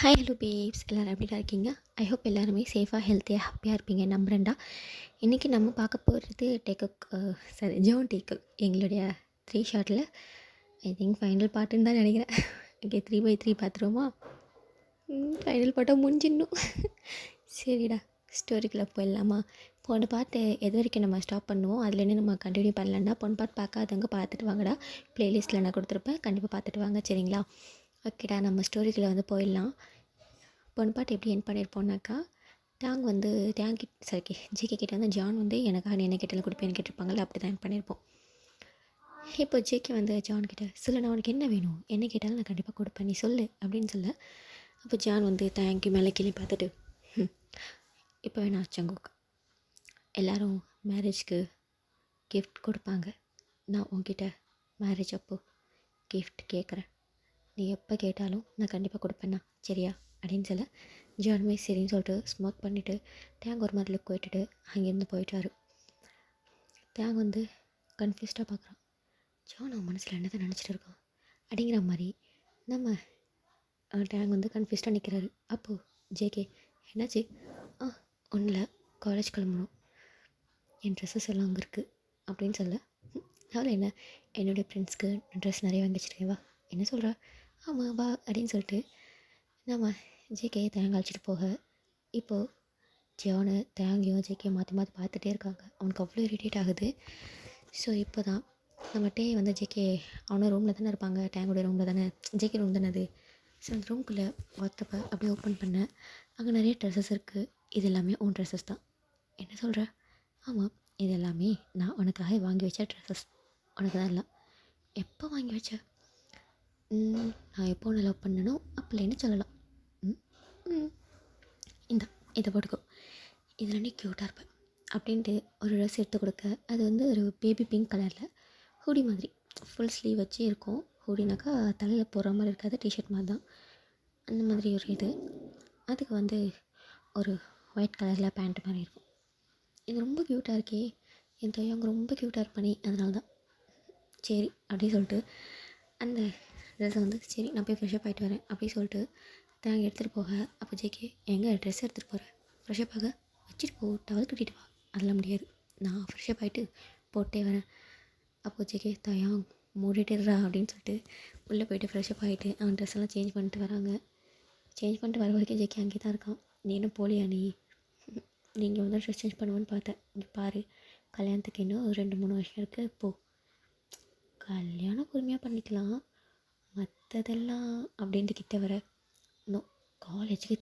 Hi hello babes எல்லோரும் எப்படிடா இருக்கீங்க? ஐ ஹோப் எல்லாருமே சேஃபாக ஹெல்த்தியாக ஹாப்பியாக இருப்பீங்க நம்புறேன்டா. இன்றைக்கி நம்ம பார்க்க போகிறது டேக்கக் ஜோன் டேக்கக் எங்களுடைய 3 ஷார்ட்டில் ஐ திங்க் ஃபைனல் பார்ட்டுன்னு தான் நினைக்கிறேன். ஓகே 3/3 பார்த்துருவோமா? ஃபைனல் பார்ட்டாக முடிஞ்சிடணும். சரிடா, ஸ்டோரிக்குள்ளே போயிடலாமா? போன பார்ட்டு எது வரைக்கும் நம்ம ஸ்டாப் பண்ணுவோம் அதுலேருந்து நம்ம கண்டினியூ பண்ணலான்னா போன பார்ட் பார்க்காதவங்க பார்த்துட்டு வாங்கடா. ப்ளேலிஸ்ட்டில் நான் கொடுத்துருப்பேன், கண்டிப்பாக பார்த்துட்டு வாங்க சரிங்களா? ஓகேடா, நம்ம ஸ்டோரிக்குள்ளே வந்து போயிடலாம். போன பாட்டு எப்படி என் பண்ணியிருப்போம்னாக்கா, ஜிகே கிட்ட வந்து ஜான் வந்து எனக்காக நீ என்ன கேட்டாலும் கொடுப்பேன்னு கேட்டிருப்பாங்கள்ல, அப்படி தான் என் பண்ணியிருப்போம். இப்போ ஜேகே வந்து ஜான் கிட்ட சொல்லு, நான் உனக்கு என்ன வேணும், என்ன கேட்டாலும் நான் கண்டிப்பாக கொடுப்பேன், நீ சொல்லு அப்படின்னு சொல்ல. அப்போ ஜான் வந்து தேங்க்யூ மேலே கீழே பார்த்துட்டு இப்போ வேணா சங்குக் எல்லோரும் மேரேஜ்க்கு கிஃப்ட் கொடுப்பாங்க, நான் உன்கிட்ட மேரேஜ் அப்போது கிஃப்ட் கேட்குறேன், நீ எப்போ கேட்டாலும் நான் கண்டிப்பாக கொடுப்பேண்ணா சரியா அப்படின்னு சொல்ல. ஜானுமே சரின்னு சொல்லிட்டு ஸ்மோக் பண்ணிவிட்டு டேங் ஒரு மாதிரி லுக் விட்டுட்டு அங்கேருந்து போயிட்டாரு. டேங் வந்து கன்ஃபியூஸ்டாக பார்க்குறான். ஜான் அவன் மனசில் என்ன தான் நினச்சிட்டு இருக்கான் அப்படிங்கிற மாதிரி நம்ம டேங் வந்து கன்ஃபியூஸ்டாக நிற்கிறாரு. அப்போது ஜேகே என்னாச்சு? ஒன்றும் இல்லை, காலேஜ் கிளம்பணும், என் ட்ரெஸ்ஸஸ் எல்லாம் அங்கே இருக்குது அப்படின்னு சொல்ல. அதில் என்ன, என்னுடைய ஃப்ரெண்ட்ஸ்க்கு ட்ரெஸ் நிறைய வாங்கி வச்சுருக்கேன், வா. என்ன சொல்கிறா? ஆமாம் வா அப்படின்னு சொல்லிட்டு நம்ம ஜேகே தேங்காய் அழைச்சிட்டு போக. இப்போது ஜானு தேங்கையும் ஜேகே மாற்றி மாற்றி பார்த்துட்டே இருக்காங்க. அவனுக்கு அவ்வளோ இரிட்டேட் ஆகுது. ஸோ இப்போ தான் நம்ம டே வந்து ஜேகே அவனும் ரூமில் தானே இருப்பாங்க, டேங்கோடைய ரூமில் தானே, ஜேகே ரூம் தானே அது. ஸோ அந்த ரூம்குள்ளே ஒருத்தப்ப அப்படியே ஓப்பன் பண்ணேன். அங்கே நிறைய ட்ரெஸ்ஸஸ் இருக்குது, இது எல்லாமே உன் ட்ரெஸ்ஸஸ் தான். என்ன சொல்கிற? ஆமாம், இது எல்லாமே நான் உனக்காக வாங்கி வச்ச ட்ரெஸ்ஸஸ், உனக்கு தான் எல்லாம். எப்போ வாங்கி வச்ச? நான் எப்போ ஒன்று லவ் பண்ணனோ அப்போலேன்னு சொல்லலாம். இதை போட்டுக்கோ, இதில் நீ க்யூட்டாக இருப்பேன் அப்படின்ட்டு ஒரு ட்ரெஸ் எடுத்து கொடுக்க. அது வந்து ஒரு பேபி பிங்க் கலரில் ஹூடி மாதிரி ஃபுல் ஸ்லீவ் வச்சு இருக்கும். ஹூடினாக்கா தலையில் போடுற மாதிரி இருக்காது, டிஷர்ட் மாதிரி தான், அந்த மாதிரி ஒரு இது. அதுக்கு வந்து ஒரு ஒயிட் கலரில் பேண்ட் மாதிரி இருக்கும். இது ரொம்ப க்யூட்டாக இருக்கே, என் தையவங்க ரொம்ப க்யூட்டாக இருப்பானே, அதனால தான் சரி அப்படின்னு சொல்லிட்டு அந்த ட்ரெஸ்ஸை வந்து சரி நான் போய் ஃப்ரெஷ்ஷப் ஆகிட்டு வரேன் அப்படின்னு சொல்லிட்டு தேங்காய் எடுத்துகிட்டு போக. அப்போ ஜேகே எங்கே ட்ரெஸ் எடுத்துகிட்டு போகிறேன், ஃப்ரெஷ்ஷப் ஆக வச்சுட்டு போ, டவல் கட்டிட்டு வா. அதெல்லாம் முடியாது, நான் ஃப்ரெஷ்ஷப் ஆகிட்டு போட்டே வரேன். அப்போ ஜேகே தயாங் மூடிட்டுறா அப்படின்னு சொல்லிட்டு உள்ளே போய்ட்டு ஃப்ரெஷ்ஷப் ஆகிட்டு அவன் ட்ரெஸ் எல்லாம் சேஞ்ச் பண்ணிட்டு வராங்க. சேஞ்ச் பண்ணிட்டு வர வரைக்கும் ஜேகே அங்கே தான் இருக்கான். நீ இன்னும் போலியா? நீங்கள் வந்து ட்ரெஸ் சேஞ்ச் பண்ணுவேன்னு பார்த்தேன், இங்கே பாரு, கல்யாணத்துக்கு இன்னும் 2-3 வருஷம் இருக்குது, போ. கல்யாணம் பொறுமையாக பண்ணிக்கலாம், மற்றதெல்லாம் அப்படின்ட்டு கிட்டே வர. இன்னும் காலேஜுக்கு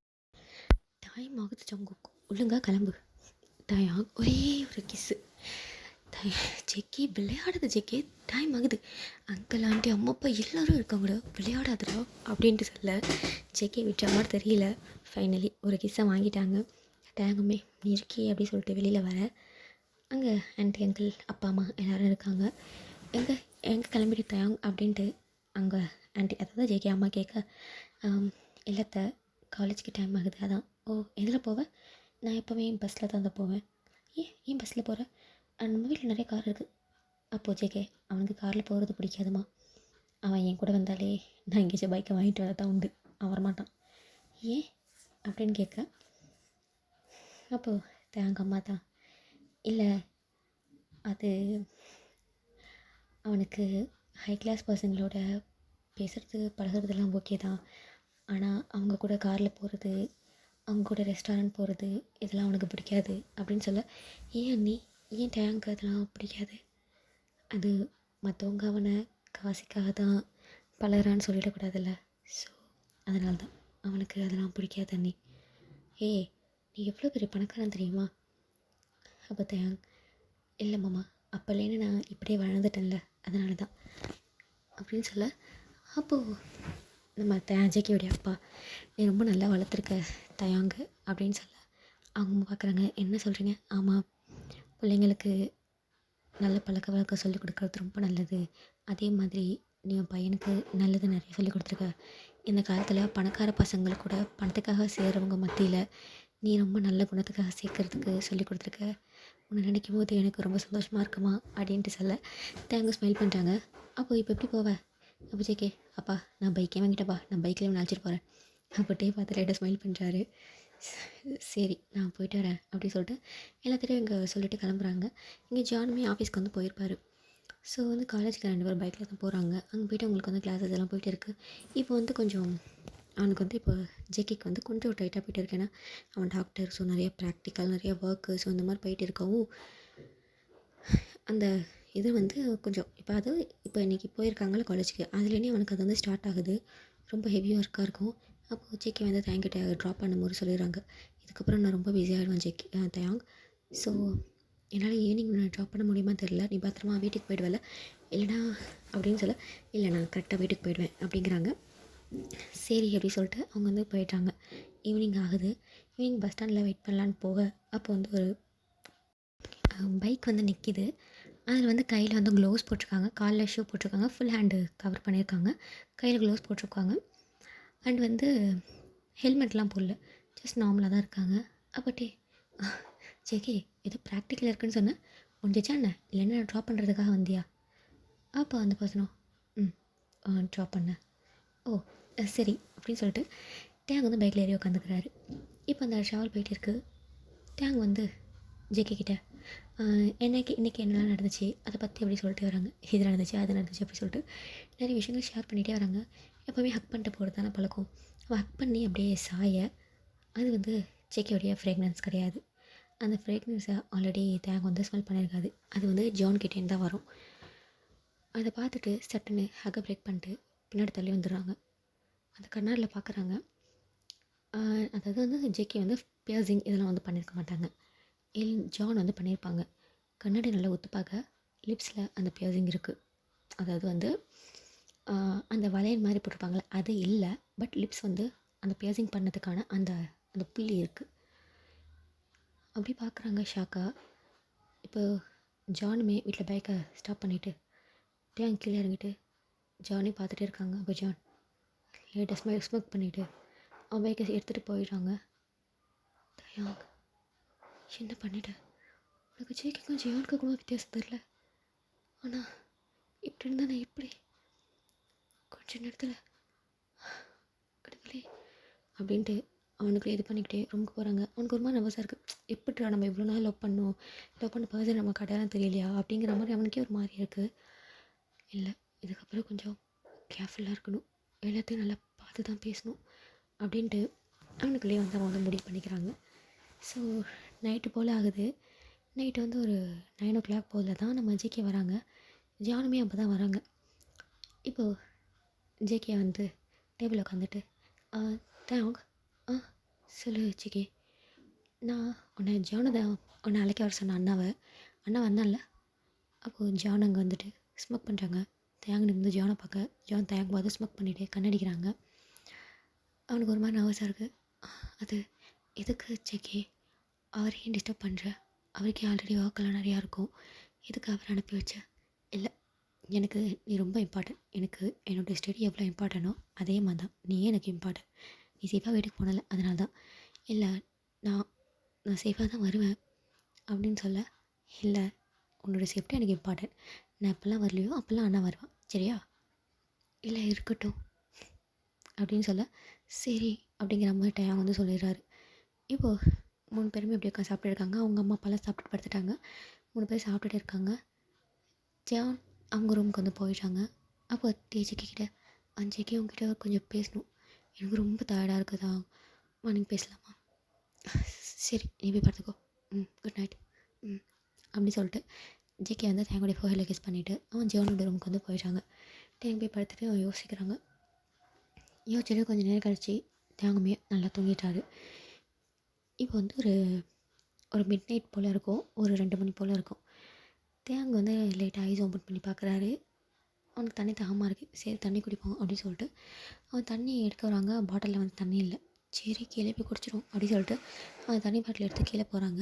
டைம் ஆகுது சங்குக், ஒழுங்காக கிளம்பு. தயாங் ஒரே ஒரு கிஸ்ஸு. ஜெக்கி விளையாடுது, ஜெக்கி டைம் ஆகுது, அங்கிள் ஆண்டி அம்மா அப்பா எல்லோரும் இருக்காங்கடா, விளையாடாதுடா அப்படின்ட்டு சொல்ல. ஜெக்கி விட்ட மாதிரி தெரியல. ஃபைனலி ஒரு கிஸ்ஸை வாங்கிட்டாங்க. டேங்குமே நீ இருக்கி அப்படி சொல்லிட்டு வெளியில் வர. அங்கே ஆண்டி அங்கிள் அப்பா அம்மா எல்லோரும் இருக்காங்க. எங்கே கிளம்பிட்டு தயாங் அப்படின்ட்டு அங்கே ஆண்டி, அதாவது ஜேகே அம்மா கேட்க, இல்லத்தை காலேஜுக்கு டைம் ஆகுது அதான். ஓ எதில் போவேன்? நான் எப்போவுமே பஸ்ஸில் தான் போவேன். ஏன் பஸ்ஸில் போகிறேன்? நம்ம வீட்டில் நிறைய கார் இருக்குது. அப்போது ஜேகே அவனுக்கு காரில் போகிறது பிடிக்காதுமா, அவன் என் கூட வந்தாலே நான் எங்கேயாச்சும் பைக்கை வாங்கிட்டு வந்தால் தான் உண்டு, அவன் வரமாட்டான். ஏன் அப்படின்னு கேட்க. அப்போது தேங்க அம்மா தான், இல்லை அது அவனுக்கு ஹை கிளாஸ் பர்சங்களோட பேசுகிறது பழகிறதுலாம் ஓகே தான், ஆனால் அவங்க கூட காரில் போகிறது, அவங்க கூட ரெஸ்டாரண்ட் போகிறது இதெல்லாம் அவனுக்கு பிடிக்காது அப்படின்னு சொல்ல. ஏன் ஏன் டேங்க் அதெல்லாம் பிடிக்காது? அது மற்றவங்க அவனை காசிக்காக தான் பழகிறான்னு சொல்லிடக்கூடாதுல்ல, ஸோ அதனால தான் அவனுக்கு அதெல்லாம் பிடிக்காது அண்ணி. நீ எவ்வளோ பெரிய பணக்காரன் தெரியுமா? அப்போ தேங்க், இல்லை மாமா, அப்போலேன்னு நான் இப்படியே வளர்ந்துட்டேன்ல, அதனால தான் அப்படின்னு சொல்ல. அப்போது நம்ம ஜேகேவுடைய அப்பா, நீ ரொம்ப நல்லா வளர்த்துருக்க தயாங்கு அப்படின்னு சொல்ல. அவங்க பார்க்குறாங்க, என்ன சொல்கிறீங்க? ஆமாம், பிள்ளைங்களுக்கு நல்ல பழக்க வழக்கம் சொல்லிக் கொடுக்குறது ரொம்ப நல்லது, அதே மாதிரி நீ உன் பையனுக்கு நல்லது நிறைய சொல்லிக் கொடுத்துருக்க. இந்த காலத்தில் பணக்கார பசங்களுக்கு கூட பணத்துக்காக சேர்கிறவங்க மத்தியில் நீ ரொம்ப நல்ல குணத்துக்காக சேர்க்கறதுக்கு சொல்லிக் கொடுத்துருக்க. உன்னை நினைக்கும் போது எனக்கு ரொம்ப சந்தோஷமாக இருக்குமா அப்படின்ட்டு சொல்ல. தேங்காய் ஸ்மைல் பண்ணுறாங்க. அப்போ இப்போ எப்படி போவேன்? அப்போ ஜேகே, அப்பா நான் பைக்கே வாங்கிட்டப்பா, நான் பைக்கில் அழைச்சிட்டு போகிறேன், அப்போ டே பார்த்து லைட்டாக ஸ்மைல் பண்ணுறாரு. சரி நான் போயிட்டு வரேன் அப்படின்னு சொல்லிட்டு எல்லாத்திட்டையும் இங்கே சொல்லிட்டு கிளம்புறாங்க. இங்கே ஜானுமே ஆஃபீஸ்க்கு வந்து போயிருப்பார். ஸோ வந்து காலேஜுக்கு 2 பேரும் பைக்கில் தான் போகிறாங்க. அங்கே போய்ட்டு அவங்களுக்கு வந்து கிளாஸஸ் எல்லாம் போயிட்டு இருக்குது. இப்போ வந்து கொஞ்சம் அவனுக்கு வந்து இப்போ ஜேகேக்கு வந்து கொஞ்சம் டைட்டாக போயிட்டு இருக்கு. ஏன்னா அவன் டாக்டர். ஸோ நிறைய ப்ராக்டிக்கல், நிறைய ஒர்க்கு, ஸோ இந்த மாதிரி போயிட்டு இருக்கவும் அந்த இது வந்து கொஞ்சம் இப்போ இன்றைக்கி போயிருக்காங்கள காலேஜுக்கு, அதுலேயே அவனுக்கு அது வந்து ஸ்டார்ட் ஆகுது. ரொம்ப ஹெவி ஒர்க்காக இருக்கும். அப்போது ஜேகே வந்து தேங்கிட்ட ட்ராப் பண்ணும்போது சொல்லிடுறாங்க, இதுக்கப்புறம் நான் ரொம்ப பிஸியாகிடுவேன் தயாங். ஸோ என்னால் ஈவினிங் நான் ட்ராப் பண்ண முடியுமா தெரில, நீ பத்திரமா வீட்டுக்கு போயிடுவல இல்லைனா அப்படின்னு சொல்ல, இல்லை நான் கரெக்டாக வீட்டுக்கு போயிடுவேன் அப்படிங்கிறாங்க. சரி அப்படி சொல்லிட்டு அவங்க வந்து போயிட்டாங்க. ஈவினிங் ஆகுது. ஈவினிங் பஸ் ஸ்டாண்டில் வெயிட் பண்ணலான்னு போக அப்போ வந்து ஒரு பைக் வந்து நிற்கிது. அதில் வந்து கையில் வந்து க்ளவுஸ் போட்டிருக்காங்க, காலில் ஷூ போட்டிருக்காங்க, ஃபுல் ஹேண்டு கவர் பண்ணியிருக்காங்க, கையில் க்ளவுஸ் போட்டிருக்காங்க. அண்ட் வந்து ஹெல்மெட்லாம் போடல, ஜஸ்ட் நார்மலாக தான் இருக்காங்க. அப்போட்டே ஜேகே ஏதோ ப்ராக்டிக்கல் இருக்குன்னு சொன்னேன், முடிஞ்சிச்சா என்ன, இல்லைன்னா ட்ராப் பண்ணுறதுக்காக வந்தியா? அப்போ அந்த பர்சனும் ட்ராப் பண்ணேன். ஓ சரி அப்படின்னு சொல்லிட்டு டேங் வந்து பைக்கில் ஏறி உட்காந்துக்கிறாரு. இப்போ அந்த ஷவர் போயிட்டு இருக்கு. டேங் வந்து ஜேகே கிட்ட இன்றைக்கி என்னெல்லாம் நடந்துச்சு அதை பற்றி அப்படி சொல்லிட்டு வராங்க. இது நடந்துச்சு, அது நடந்துச்சு அப்படி சொல்லிட்டு நிறைய விஷயங்கள் ஷேர் பண்ணிகிட்டே வராங்க. எப்போவுமே ஹக் பண்ணிட்டு போகிறது தானே பழக்கம். அவள் ஹக் பண்ணி அப்படியே சாய, அது வந்து ஜேகேவுடைய ஃப்ரேக்னன்ஸ் கிடையாது. அந்த ஃப்ரேக்னன்ஸை ஆல்ரெடி தேங்க வந்து ஸ்மெல் பண்ணியிருக்காது. அது வந்து ஜான் கிட்டேருந்து தான் வரும். அதை பார்த்துட்டு சட்டுன்னு ஹக்கை பிரேக் பண்ணிட்டு பின்னாடி தள்ளி வந்துடுறாங்க. அந்த கண்ணாடியில் பார்க்குறாங்க. அதாவது வந்து ஜேகே வந்து பியர்சிங் இதெல்லாம் வந்து பண்ணியிருக்க மாட்டாங்க. ஜான் வந்து பண்ணியிருப்பாங்க. கண்ணாடி நல்லா ஒத்து பார்க்க லிப்ஸில் அந்த பியர்சிங் இருக்குது. அதாவது வந்து அந்த வளையல் மாதிரி போட்டிருப்பாங்களே அது இல்லை, பட் லிப்ஸ் வந்து அந்த பியர்சிங் பண்ணதுக்கான அந்த அந்த புள்ளி இருக்குது. அப்படி பார்க்குறாங்க ஷாக்கா. இப்போ ஜானுமே வீட்டில் பைக்கை ஸ்டாப் பண்ணிவிட்டு டேங் கீழே இறங்கிட்டு ஜானே பார்த்துட்டே இருக்காங்க. அப்போ ஜான் லேட்டாக ஸ்மோக் பண்ணிவிட்டு அவன் பைக்கை எடுத்துகிட்டு போயிடுறாங்க. தயாங் என்ன பண்ணிட்டேன், உனக்கு ஜேகேக்கும் ஜியானுக்கு கூட வித்தியாசம் தெரில, ஆனால் இப்படி இருந்தால் நான் எப்படி கொஞ்ச நேரத்தில் கடவுளே அப்படின்ட்டு அவனுக்குள்ளே இது பண்ணிக்கிட்டே ரொம்ப போகிறாங்க. அவனுக்கு ஒரு மாதிரி நர்வஸாக இருக்குது. எப்படிடா நம்ம இவ்வளோ நாள் லவ் பண்ண பர்சன் நமக்கு அடையாளம் தெரியலையா அப்படிங்கிற மாதிரி அவனுக்கே ஒரு மாதிரி இருக்குது. இல்லை இதுக்கப்புறம் கொஞ்சம் கேர்ஃபுல்லாக இருக்கணும், எல்லாத்தையும் நல்லா பார்த்து தான் பேசணும் அப்படின்ட்டு அவனுக்குள்ளேயே வந்து அவன் வந்து முடிவு பண்ணிக்கிறாங்க. ஸோ நைட்டு போல் ஆகுது. நைட்டு வந்து ஒரு 9 o'clock போல் தான் நம்ம ஜேகே வராங்க. ஜானுமே அப்போ தான் வராங்க. இப்போது ஜேகே வந்து டேபிளில் உட்காந்துட்டு தேங்க் சொல்லு ஜேகே, நான் உன்னை அழைக்க வர சொன்ன அண்ணா வந்தான்ல. அப்போது ஜான் அங்கே வந்துட்டு ஸ்மோக் பண்ணுறாங்க. தேங்க் வந்து ஜானை பார்க்க, ஜான் தேங்க் பார்த்து ஸ்மோக் பண்ணிவிட்டு கண்ணடிக்கிறாங்க. அவனுக்கு ஒரு மாதிரி நர்வஸாக இருக்குது. அது எதுக்கு ஜேகே, அவரையும் டிஸ்டர்ப் பண்ணுற, அவருக்கே ஆல்ரெடி ஒர்க்கெல்லாம் நிறையா இருக்கும், எதுக்கு அவர் அனுப்பி வச்ச? இல்லை எனக்கு நீ ரொம்ப இம்பார்ட்டன்ட், எனக்கு என்னோடய ஸ்டடி எவ்வளோ இம்பார்ட்டனோ அதே மாதிரி தான் நீயே எனக்கு இம்பார்ட்டன்ட். நீ சேஃபாக வீட்டுக்கு போனல அதனால தான். இல்லை நான் சேஃபாக தான் வருவேன் அப்படின்னு சொல்ல, இல்லை உன்னோட சேஃப்டி எனக்கு இம்பார்ட்டன்ட், நான் எப்போல்லாம் வரலையோ அப்போல்லாம் அண்ணா வருவான் சரியா? இல்லை இருக்கட்டும் அப்படின்னு சொல்ல, சரி அப்படிங்கிற மாதிரி டைம் வந்து சொல்லிடுறாரு. இப்போது 3 பேருமே எப்படி உட்காந்து சாப்பிட்டு இருக்காங்க. அவங்க அம்மா அப்பாலாம் சாப்பிட்டு படுத்துட்டாங்க. 3 பேர் சாப்பிட்டுட்டு இருக்காங்க. ஜான் அவங்க ரூமுக்கு வந்து போயிட்டாங்க. அப்போ ஜேகே கிட்ட ஜேகே உங்ககிட்ட கொஞ்சம் பேசணும், எனக்கு ரொம்ப டயர்டாக இருக்குதா, மார்னிங் பேசலாமா? சரி நீ போய் பார்த்துக்கோ, குட் நைட் அப்படி சொல்லிட்டு ஜேகே வந்து தேங்கோடைய ஃபோஹெல்ல கிஸ் பண்ணிவிட்டு அவன் ஜானோட ரூமுக்கு வந்து போயிட்டாங்க. தேங்க போய் படுத்துட்டு அவன் யோசிக்கிறாங்க. யோசிச்சுட்டு கொஞ்சம் நேரம் கழிச்சு தேங்கமே நல்லா தூங்கிட்டாரு. இப்போ வந்து ஒரு மிட் நைட் போல் இருக்கும், ஒரு 2 மணி போல் இருக்கும். தேங்க வந்து லேட்டாக ஐஸ் ஓப்பன் பண்ணி பார்க்குறாரு. அவனுக்கு தண்ணி தாகமாக இருக்குது. சரி தண்ணி குடிப்போம் அப்படின்னு சொல்லிட்டு அவன் தண்ணி எடுக்க வராங்க. பாட்டிலில் வந்து தண்ணி இல்லை. சரி கீழே போய் குடிச்சிடும் அப்படின்னு சொல்லிட்டு அவன் தண்ணி பாட்டில் எடுத்து கீழே போகிறாங்க.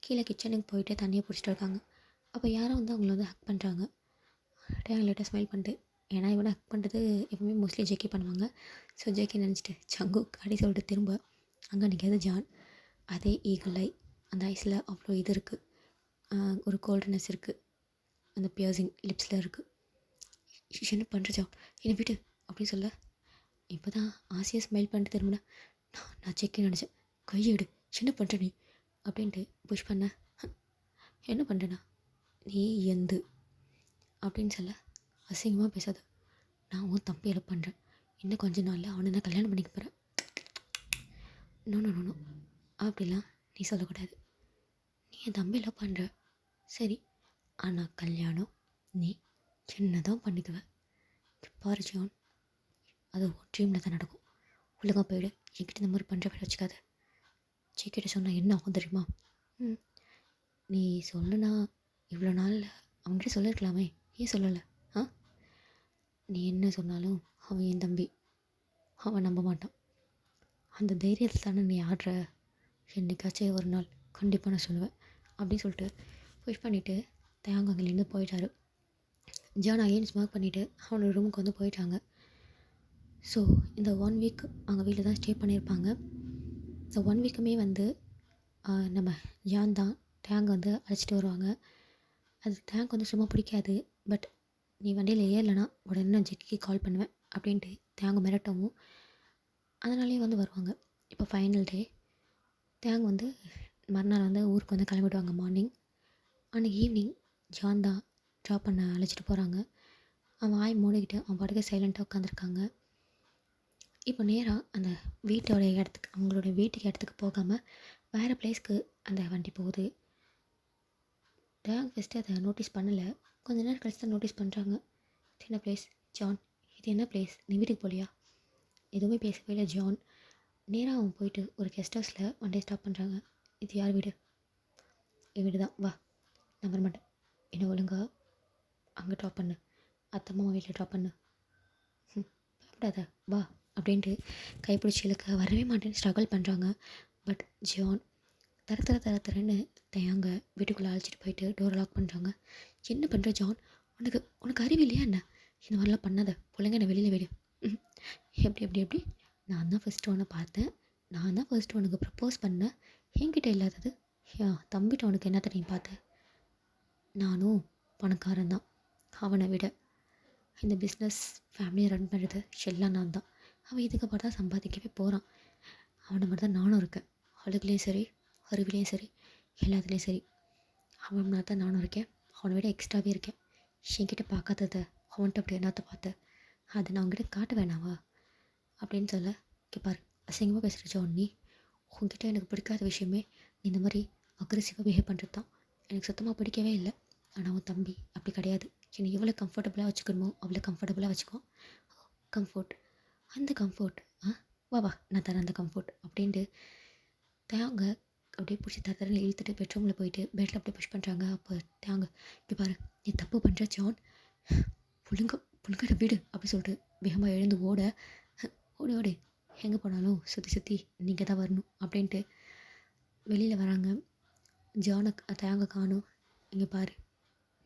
கீழே கிச்சனுக்கு போயிட்டு தண்ணியை பிடிச்சிட்டு இருக்காங்க. அப்போ யாரும் வந்து அவங்கள வந்து ஹக் பண்ணுறாங்க. டேங் லேட்டாக ஸ்மைல் பண்ணிட்டு, ஏன்னா இவனை ஹக் பண்ணுறது எப்பவுமே மோஸ்ட்லி ஜேகே பண்ணுவாங்க. ஸோ ஜேகே நினச்சிட்டு சங்கு அப்படி சொல்லிட்டு திரும்ப அங்கே நிற்காது ஜான். அதே ஈகிள் ஐ, அந்த ஐஸில் அவ்வளோ இது இருக்குது, ஒரு கோல்ட்னஸ் இருக்குது, அந்த பியர்சிங் லிப்ஸில் இருக்குது. என்ன பண்ணுற ஜான், என்னை விட்டு அப்படின்னு சொல்ல, இப்போ தான் ஆசையாக ஸ்மைல் பண்ணிட்டு திரும்பினேன். நான் செக்கே நினச்சேன். கையெடு, என்ன பண்ணுற நீ அப்படின்ட்டு புஷ் பண்ணேன். என்ன பண்ணுறேண்ணா, நீ எந்து அப்படின்னு சொல்ல, அசிங்கமாக பேசாத, நான் உன் தம்பி ஹெல்ப் பண்ணுறேன். இன்னும் கொஞ்ச நாளில் அவனை நான் கல்யாணம் பண்ணிக்க போகிறேன். நோ நோ நோ நோ, அப்படிலாம் நீ சொல்லக்கூடாது. நீ என் தம்பி ஹெல்ப் பண்ணுற சரி, ஆனால் கல்யாணம் நீ சின்னதான் பண்ணிக்குவேன். பாரு ஜான், அது ஒரு ட்ரீமில் தான் நடக்கும். ஒழுங்காக போயிடு, என்கிட்ட இந்த மாதிரி பண்ணுற வேலை வச்சுக்காத. சீக்கிட்ட சொன்னால் என்ன ஆகும் தெரியுமா? நீ சொல்லுனா இவ்வளோ நாளில் அவன்கிட்ட சொல்லிருக்கலாமே, ஏன் சொல்லலை? நீ என்ன சொன்னாலும் அவன் என் தம்பி, அவன் நம்ப மாட்டான். அந்த தைரியத்தில் தானே நீ ஆடுற. என்னைக்காச்சும் ஒரு நாள் கண்டிப்பாக நான் சொல்லுவேன் அப்படின்னு சொல்லிட்டு புஷ் பண்ணிவிட்டு தேங்க அங்கேருந்து போயிட்டாரு. ஜான் அகைன் ஸ்மோக் பண்ணிவிட்டு அவனோட ரூமுக்கு வந்து போயிட்டாங்க. ஸோ இந்த 1 வீக் அவங்க வீட்டில் தான் ஸ்டே பண்ணியிருப்பாங்க. ஸோ 1 வீக்குமே வந்து நம்ம ஜான் தான் டேங்க் வந்து அழைச்சிட்டு வருவாங்க. அது டேங்க் வந்து சும்மா பிடிக்காது. பட் நீ வண்டியில் ஏறலைன்னா உடனே நான் ஜெக்கிக்கு கால் பண்ணுவேன் அப்படின்ட்டு தேங்க மிரட்டவும் அதனாலேயே வந்து வருவாங்க. இப்போ ஃபைனல் டே, தேங்க வந்து மறுநாள் வந்து ஊருக்கு வந்து கிளம்பிடுவாங்க மார்னிங். அன்றைக்கி ஈவினிங் ஜான் தான் ட்ராப் பண்ண அழைச்சிட்டு போகிறாங்க. அவன் வாய் மூடிக்கிட்டு அவன் பாட்டுக்கு சைலண்ட்டாக உட்காந்துருக்காங்க. இப்போ நேராக அந்த வீட்டோட இடத்துக்கு, அவங்களோட வீட்டுக்கு இடத்துக்கு போகாமல் வேறு பிளேஸ்க்கு அந்த வண்டி போகுது. டேங் ஃபஸ்ட்டு அதை நோட்டீஸ் பண்ணலை. கொஞ்ச நேரம் கழிச்சு தான் நோட்டீஸ் பண்ணுறாங்க. இது என்ன பிளேஸ் ஜான், இது என்ன பிளேஸ், நீ வீட்டுக்கு போகலையா? எதுவுமே பேசவே இல்லை ஜான். நேராக அவங்க போயிட்டு ஒரு கெஸ்ட் ஹவுஸில் வண்டியை ஸ்டாப் பண்ணுறாங்க. இது யார் வீடு? என் வீடு தான், வா. நான் வரமாட்டேன், என்ன ஒழுங்கா அங்கே ட்ராப் பண்ணு, அத்தம்மா வீட்டில் ட்ராப் பண்ணு, பயப்படாத வா அப்படின்ட்டு கைப்பிடிச்சி இழுக்க வரவே மாட்டேன்னு ஸ்ட்ரகிள் பண்ணுறாங்க. பட் ஜான் தரன்னு தேங்க வீட்டுக்குள்ளே அழைச்சிட்டு போயிட்டு டோரை லாக் பண்ணுறாங்க. என்ன பண்ணுற ஜான், உனக்கு அறிவு இல்லையா என்ன? இந்த மாதிரிலாம் பண்ணாத, பிள்ளைங்க என்னை வெளியில் விடு. எப்படி நான் தான் ஃபஸ்ட்டு உன்னை பார்த்தேன், நான் தான் ஃபஸ்ட்டு உனக்கு ப்ரப்போஸ் பண்ணேன். என்கிட்ட இல்லாதது தம்பிட்ட உனக்கு என்ன தெரியும் பார்த்த? நானும் பணக்காரன் தான், அவனை விட இந்த பிஸ்னஸ் ஃபேமிலியை ரன் பண்ணுறது எல்லாம் நான் தான். அவன் இதுக்கப்புறம் தான் சம்பாதிக்கவே போகிறான். அவனை மாதிரி தான் நானும் இருக்கேன். அழுகுலேயும் சரி, அறிவிலையும் சரி, எல்லாத்துலேயும் சரி. அவன் மாதிரி தான் நானும் இருக்கேன், அவனை விட எக்ஸ்ட்ராவே இருக்கேன். என்கிட்ட பார்க்காததை அவன்கிட்ட அப்படி என்னத்தை பார்த்த, அதை நான் அவங்ககிட்ட காட்ட வேணாவா அப்படின்னு சொல்ல, கேட்பாரு அசிங்கமாக பேசுகிற ஜான், நீ உங்ககிட்ட எனக்கு பிடிக்காத விஷயமே நீ இந்த மாதிரி அக்ரெசிவாக பிஹேவ் பண்ணுறது தான். எனக்கு சுத்தமாக பிடிக்கவே இல்லை. ஆனால் அவன் தம்பி அப்படி கிடையாது. என்னை எவ்வளோ கம்ஃபர்டபுளாக வச்சுக்கணுமோ அவ்வளோ கம்ஃபர்டபுளாக வச்சுக்குவான். கம்ஃபர்ட், அந்த கம்ஃபர்ட் வா நான் தரேன் அந்த கம்ஃபர்ட் அப்படின்ட்டு தேங்க அப்படியே பிடிச்சி தரன்னு இழுத்துட்டு பெட்ரூமில் போயிட்டு பெட்டில் அப்படியே புஷ் பண்ணுறாங்க. அப்போ தேங்க, இங்கே பாரு நீ தப்பு பண்ணுற ஜான், புழுங்க வீடு அப்படி சொல்லிட்டு வேகமாக எழுந்து ஓடி எங்கே போனாலும் சுற்றி நீங்கள் தான் வரணும் அப்படின்ட்டு வெளியில் வராங்க. ஜானுக்கு தேங்க காணும். இங்கே பாரு,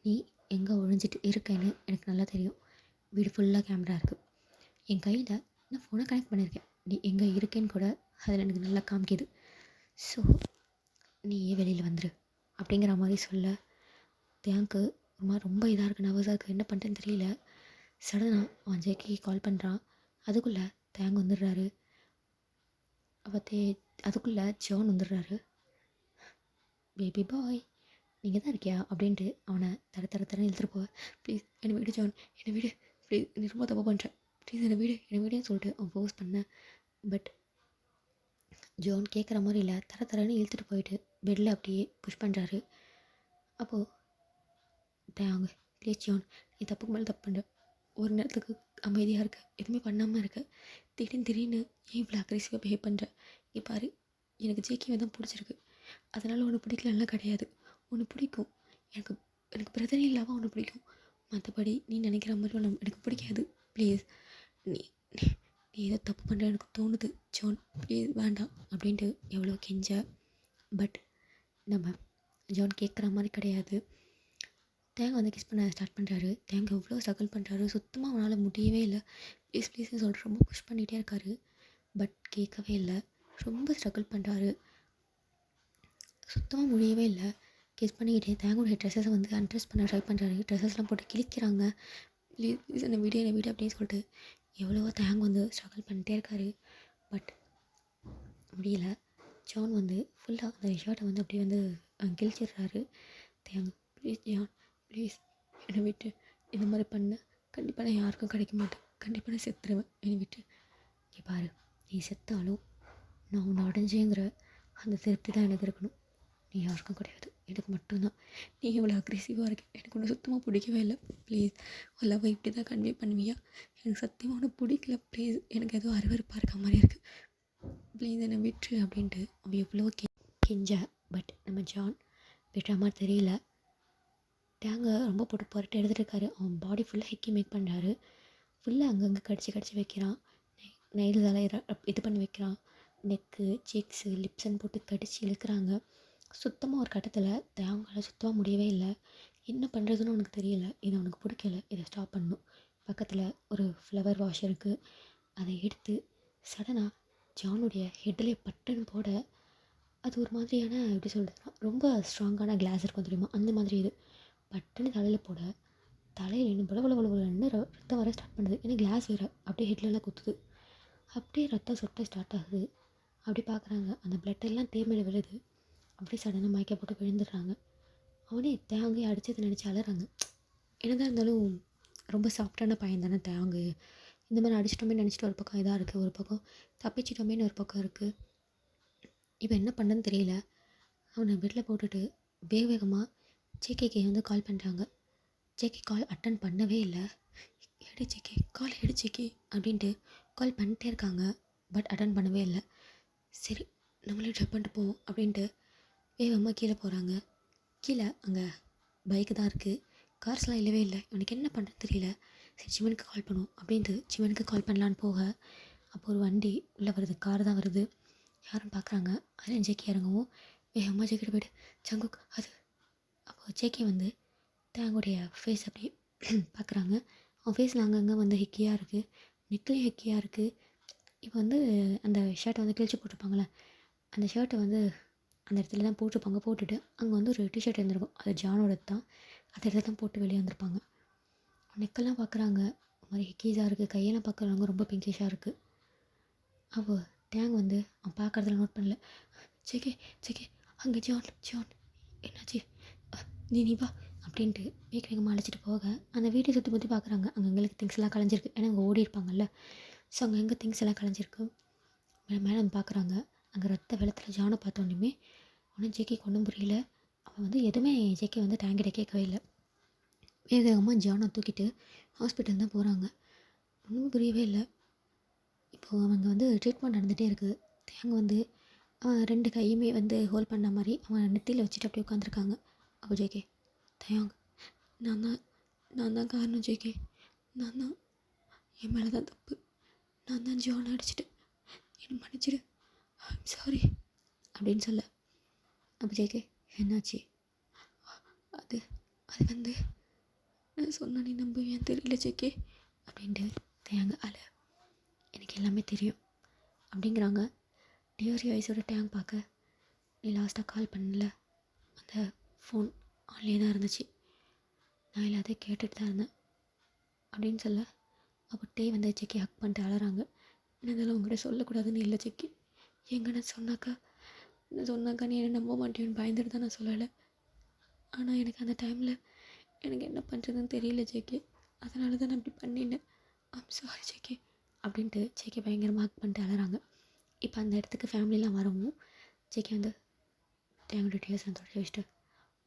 நீ எங்கே ஒழிஞ்சிட்டு இருக்கேன்னு எனக்கு நல்லா தெரியும். வீடு ஃபுல்லாக கேமரா இருக்குது. என் கையில் நான் ஃபோனை கனெக்ட் பண்ணியிருக்கேன். நீ எங்கே இருக்கேன்னு கூட அதில் எனக்கு நல்லா காமிக்கிது. ஸோ நீயே வெளியில் வந்துரு அப்படிங்கிற மாதிரி சொல்ல, தேங்க்கு ஒரு மாதிரி ரொம்ப இதாக இருக்குது, நர்வஸாக இருக்குது, என்ன பண்ணுறேன்னு தெரியல. சடனாக அவன் ஜெய்க்கு கால் பண்ணுறான். அதுக்குள்ளே தேங்க் வந்துடுறாரு. அதுக்குள்ளே ஜான் வந்துடுறாரு. பேபி பாய் நீங்கள் தான் இருக்கியா அப்படின்ட்டு அவனை தரன்னு இழுத்துட்டு போவேன். ப்ளீஸ் என்னை வீடு ஜான், என்னை வீடு ப்ளீஸ், நீ ரொம்ப தப்பு பண்ணுறேன், ப்ளீஸ் என்னை வீடுன்னு சொல்லிட்டு அவன் போஸ் பண்ணேன். பட் ஜான் கேட்குற மாதிரி இல்லை, தரன்னு இழுத்துட்டு போயிட்டு பெட்டில் அப்படியே புஷ் பண்ணுறாரு. அப்போது தேங்க, ப்ளீஸ் ஜான், நீ தப்புக்கு மேலே தப்பு பண்ணுற. ஒரு நேரத்துக்கு அமைதியாக இருக்க, எதுவுமே பண்ணாமல் இருக்க, திடீர்னு ஏன் இவ்வளோ அக்ரெசிவாக பிஹேவ் பண்ணுற? இங்கே பாரு, எனக்கு ஜேக்கியை தான் பிடிச்சிருக்கு, அதனால் ஒன்று பிடிக்கலன்னா கிடையாது, ஒன்று பிடிக்கும். எனக்கு பிரச்சனை இல்லாமல் ஒன்று பிடிக்கும். மற்றபடி நீ நினைக்கிற மாதிரி ஒன்று எனக்கு பிடிக்காது. ப்ளீஸ் நீ நீ ஏதோ தப்பு பண்ணுற எனக்கு தோணுது ஜான், ப்ளீஸ் வேண்டாம் அப்படின்ட்டு எவ்வளோ கெஞ்ச. பட் நம்ம ஜான் கேட்குற மாதிரி கிடையாது. தேங்க வந்து கிஸ் பண்ண ஸ்டார்ட் பண்ணுறாரு. தேங்க எவ்வளோ ஸ்ட்ரகிள் பண்ணுறாரு, சுத்தமாக அவனால் முடியவே இல்லை. ப்ளீஸ்ன்னு சொல்லிட்டு ரொம்ப புஷ் பண்ணிகிட்டே இருக்காரு. பட் கேட்கவே இல்லை, ரொம்ப ஸ்ட்ரகிள் பண்ணுறாரு, சுத்தமாக முடியவே இல்லை. கிஸ் பண்ணிக்கிட்டே தேங்கோடைய ட்ரெஸ்ஸஸை வந்து அன்ட்ரெஸ் பண்ண ட்ரை பண்ணுறாரு. ட்ரெஸ்ஸஸ்லாம் போட்டு கிழிக்கிறாங்க. ப்ளீஸ் என்னை விடு அப்படின்னு சொல்லிட்டு எவ்வளவோ தேங் வந்து ஸ்ட்ரகிள் பண்ணிட்டே இருக்காரு. பட் முடியல. ஜான் வந்து ஃபுல்லாக அந்த ஷர்ட்டை வந்து அப்படியே வந்து கிழிச்சிடுறாரு. தேங், ப்ளீஸ் ஜான், ப்ளீஸ் என்னை விட்டு இந்த மாதிரி பண்ண கண்டிப்பாக நான் யாருக்கும் கிடைக்க மாட்டேன், கண்டிப்பாக நான் செத்துருவேன், என்னை விட்டு. இங்கே பாரு, நீ செத்தாலும் நான் உன்னை அடைஞ்சேங்கிற அந்த திருப்தி தான் எனக்கு இருக்கணும். நீ யாருக்கும் கிடையாது, எனக்கு மட்டும்தான். நீ இவ்வளோ அக்ரெசிவாக இருக்க, எனக்கு ஒன்று சுத்தமாக பிடிக்கவே இல்லை. ப்ளீஸ் உன் லவ்வை இப்படி தான் கன்வே பண்ணுவியா? எனக்கு சத்தியமாக ஒன்று பிடிக்கல. ப்ளீஸ், எனக்கு எதுவும் அருவருப்பாக இருக்க மாதிரி இருக்குது. ப்ளீஸ் என்னை விட்டுரு அப்படின்ட்டு அவன் எவ்வளோ கெஞ்சா. பட் நம்ம ஜான் விடுற மாதிரி தெரியல. டேங்கை ரொம்ப போட்டு புரட்டி எடுத்துகிட்டு இருக்காரு. அவன் பாடி ஃபுல்லாக ஹெக்கி மேக் பண்ணுறாரு. ஃபுல்லாக அங்கங்கே கடிச்சு வைக்கிறான். நெயில்ஸால் இது பண்ணி வைக்கிறான். நெக்கு, சீக்ஸு, லிப்ஸன் போட்டு கடிச்சு இழுக்கிறாங்க. சுத்தமாக ஒரு கட்டத்தில் தேங்கால் சுத்தமாக முடியவே இல்லை. என்ன பண்ணுறதுன்னு அவனுக்கு தெரியல. இது அவனுக்கு பிடிக்கல, இதை ஸ்டாப் பண்ணணும். பக்கத்தில் ஒரு ஃப்ளவர் வாஷ் இருக்குது. அதை எடுத்து சடனாக ஜானுடைய ஹெட்டில் பட்டன் போட, அது ஒரு மாதிரியான எப்படி சொல்கிறதுனா ரொம்ப ஸ்ட்ராங்கான கிளாஸ் இருக்கும் தெரியுமா, அந்த மாதிரி இது பட்டுன்னு தலையில் போட, தலையில் இன்னும் பளபளன்னு ரத்தம் வர ஸ்டார்ட் பண்ணுது. ஏன்னா கிளாஸ் வேறு அப்படியே ஹெட்லலாம் குத்துது. அப்படியே ரத்தம் சொட்ட ஸ்டார்ட் ஆகுது. அப்படி பார்க்குறாங்க, அந்த பிளட்டெல்லாம் தேமையில விழுது. அப்படியே சடனாக மயக்க போட்டு விழுந்துடுறாங்க. அவனே தேங்கை அடித்ததை நினச்சி அலறாங்க. என்னதான் இருந்தாலும் ரொம்ப சாஃப்டான பையன் தானே தேங்கு. இந்த மாதிரி அடிச்சிட்டோமே நினச்சிட்டு ஒரு பக்கம் இதாக இருக்குது, ஒரு பக்கம் தப்பிச்சிட்டோமேன்னு ஒரு பக்கம் இருக்குது. இப்போ என்ன பண்ணுன்னு தெரியல. அவனை பெட்டில் போட்டுட்டு வேகமாக ஜேகேக்கு வந்து கால் பண்ணுறாங்க. ஜேகே கால் அட்டன் பண்ணவே இல்லை. எடு ஜேகே, கால் எடு ஜேகே அப்படின்ட்டு கால் பண்ணிட்டே இருக்காங்க. பட் அட்டன் பண்ணவே இல்லை. சரி, நம்மளே ட்ரெப் பண்ணிட்டு போவோம் அப்படின்ட்டு வேகமாக கீழே போகிறாங்க. கீழே அங்கே பைக்கு தான் இருக்குது, கார்ஸ்லாம் இல்லவே இல்லை. இவனுக்கு என்ன பண்ணுறது தெரியல. சரி, சிவனுக்கு கால் பண்ணுவோம் அப்படின்ட்டு சிவனுக்கு கால் பண்ணலான்னு போக, அப்போ ஒரு வண்டி உள்ளே வருது, கார் தான் வருது. யாரும் பார்க்குறாங்க. அதில் ஜேகே இறங்கவும் வேகமாக ஜேக்கிட்ட போய்ட்டு சங்குக் அது. அப்போ ஜேகே வந்து தேங்குடைய ஃபேஸ் அப்படியே பார்க்குறாங்க. அவன் ஃபேஸில் அங்கங்கே வந்து ஹெக்கியாக இருக்குது, நெக்லேயும் ஹெக்கியாக இருக்குது. இப்போ வந்து அந்த ஷர்ட்டை வந்து கிழிச்சு போட்டிருப்பாங்களே, அந்த ஷர்ட்டை வந்து அந்த இடத்துல தான் போட்டிருப்பாங்க. போட்டுட்டு அங்கே வந்து ஒரு டிஷர்ட் இருந்திருக்கும், அது ஜானோட தான். அந்த இடத்துல தான் போட்டு வெளியே வந்திருப்பாங்க. நெக்கெல்லாம் பார்க்குறாங்க, ஒரு மாதிரி ஹெக்கீஸாக இருக்குது. கையெல்லாம் பார்க்குறவங்க ரொம்ப பிங்கிஷாக இருக்குது. அப்போ டேங் வந்து அவன் பார்க்குறதுல நோட் பண்ணல. ஜேகே ஜேகே, அங்கே ஜான் ஜான் என்னாச்சு, நீ வா அப்படின்ட்டு வேகமாக அழைச்சிட்டு போக, அந்த வீட்டை சுற்றி பார்க்குறாங்க. அங்கே எங்களுக்கு திங்ஸ் எல்லாம் கலைஞ்சிருக்கு. ஏன்னா அங்கே ஓடி இருப்பாங்கல்ல. ஸோ அங்கே எங்கே திங்ஸ் எல்லாம் கலைஞ்சிருக்கு. மேலே வந்து பார்க்குறாங்க. அங்கே ரத்த வெள்ளத்தில் ஜானை பார்த்தோன்னே ஒன்றும் ஜேகேக்கு ஒன்றும் புரியல. அவன் வந்து எதுவுமே ஜேகே வந்து டேங்கிட்ட கேட்கவே இல்லை. வேகமாக ஜானை தூக்கிட்டு ஹாஸ்பிட்டல் தான் போகிறாங்க. ஒன்றும் புரியவே இல்லை. இப்போது அவங்க வந்து ட்ரீட்மெண்ட் நடந்துகிட்டே இருக்குது. தேங்க வந்து அவன் 2 கையுமே வந்து ஹோல்ட் பண்ண மாதிரி அவன் நெத்தியில் வச்சுட்டு அப்படியே உட்காந்துருக்காங்க. அப்போ ஜேகே, தயாங், நான் தான் காரணம் ஜேகே, நான் தான், என் மேலே தான் தப்பு, நான் தான் ஜான் அடிச்சிட்டு, என்ன மன்னிச்சிடு, ஐம் சாரி அப்படின்னு சொல்ல. அப்போ ஜேகே, என்னாச்சு? அது அது வந்து நான் சொன்ன நீ நம்புவேன் தெரியல ஜேகே அப்படின்ட்டு தயாங்க அல, எனக்கு எல்லாமே தெரியும் அப்படிங்கிறாங்க. டியோரி ஐஸோட டேங்க் பார்க்க, நீ லாஸ்ட்டாக கால் பண்ணல, அந்த ஃபோன் ஆன்லேயே தான் இருந்துச்சு, நான் எல்லாத்தையும் கேட்டுட்டு தான் இருந்தேன் அப்படின்னு சொல்ல. அப்போ டே வந்து செக்கி ஹக் பண்ணிட்டு அழறாங்க. என்னதெல்லாம் உங்கள்கிட்ட சொல்லக்கூடாதுன்னு இல்லை செக்கி, எங்கே நான் சொன்னாக்கா நீ என்ன நம்ப மாட்டேன்னு பயந்துட்டு தான் நான் சொல்லலை. ஆனால் எனக்கு அந்த டைமில் எனக்கு என்ன பண்ணுறதுன்னு தெரியல ஜேகே, அதனால தான் நான் அப்படி பண்ணிட்டேன், ஐம் சாரி ஜேகே அப்படின்ட்டு ஜேகே பயங்கரமாக ஹக் பண்ணிட்டு அழறாங்க. இப்போ அந்த இடத்துக்கு ஃபேமிலிலாம் வரவும் ஜேகே வந்து தேவையான டீயர்ஸ் நான் தொடச்சி வச்சுட்டு,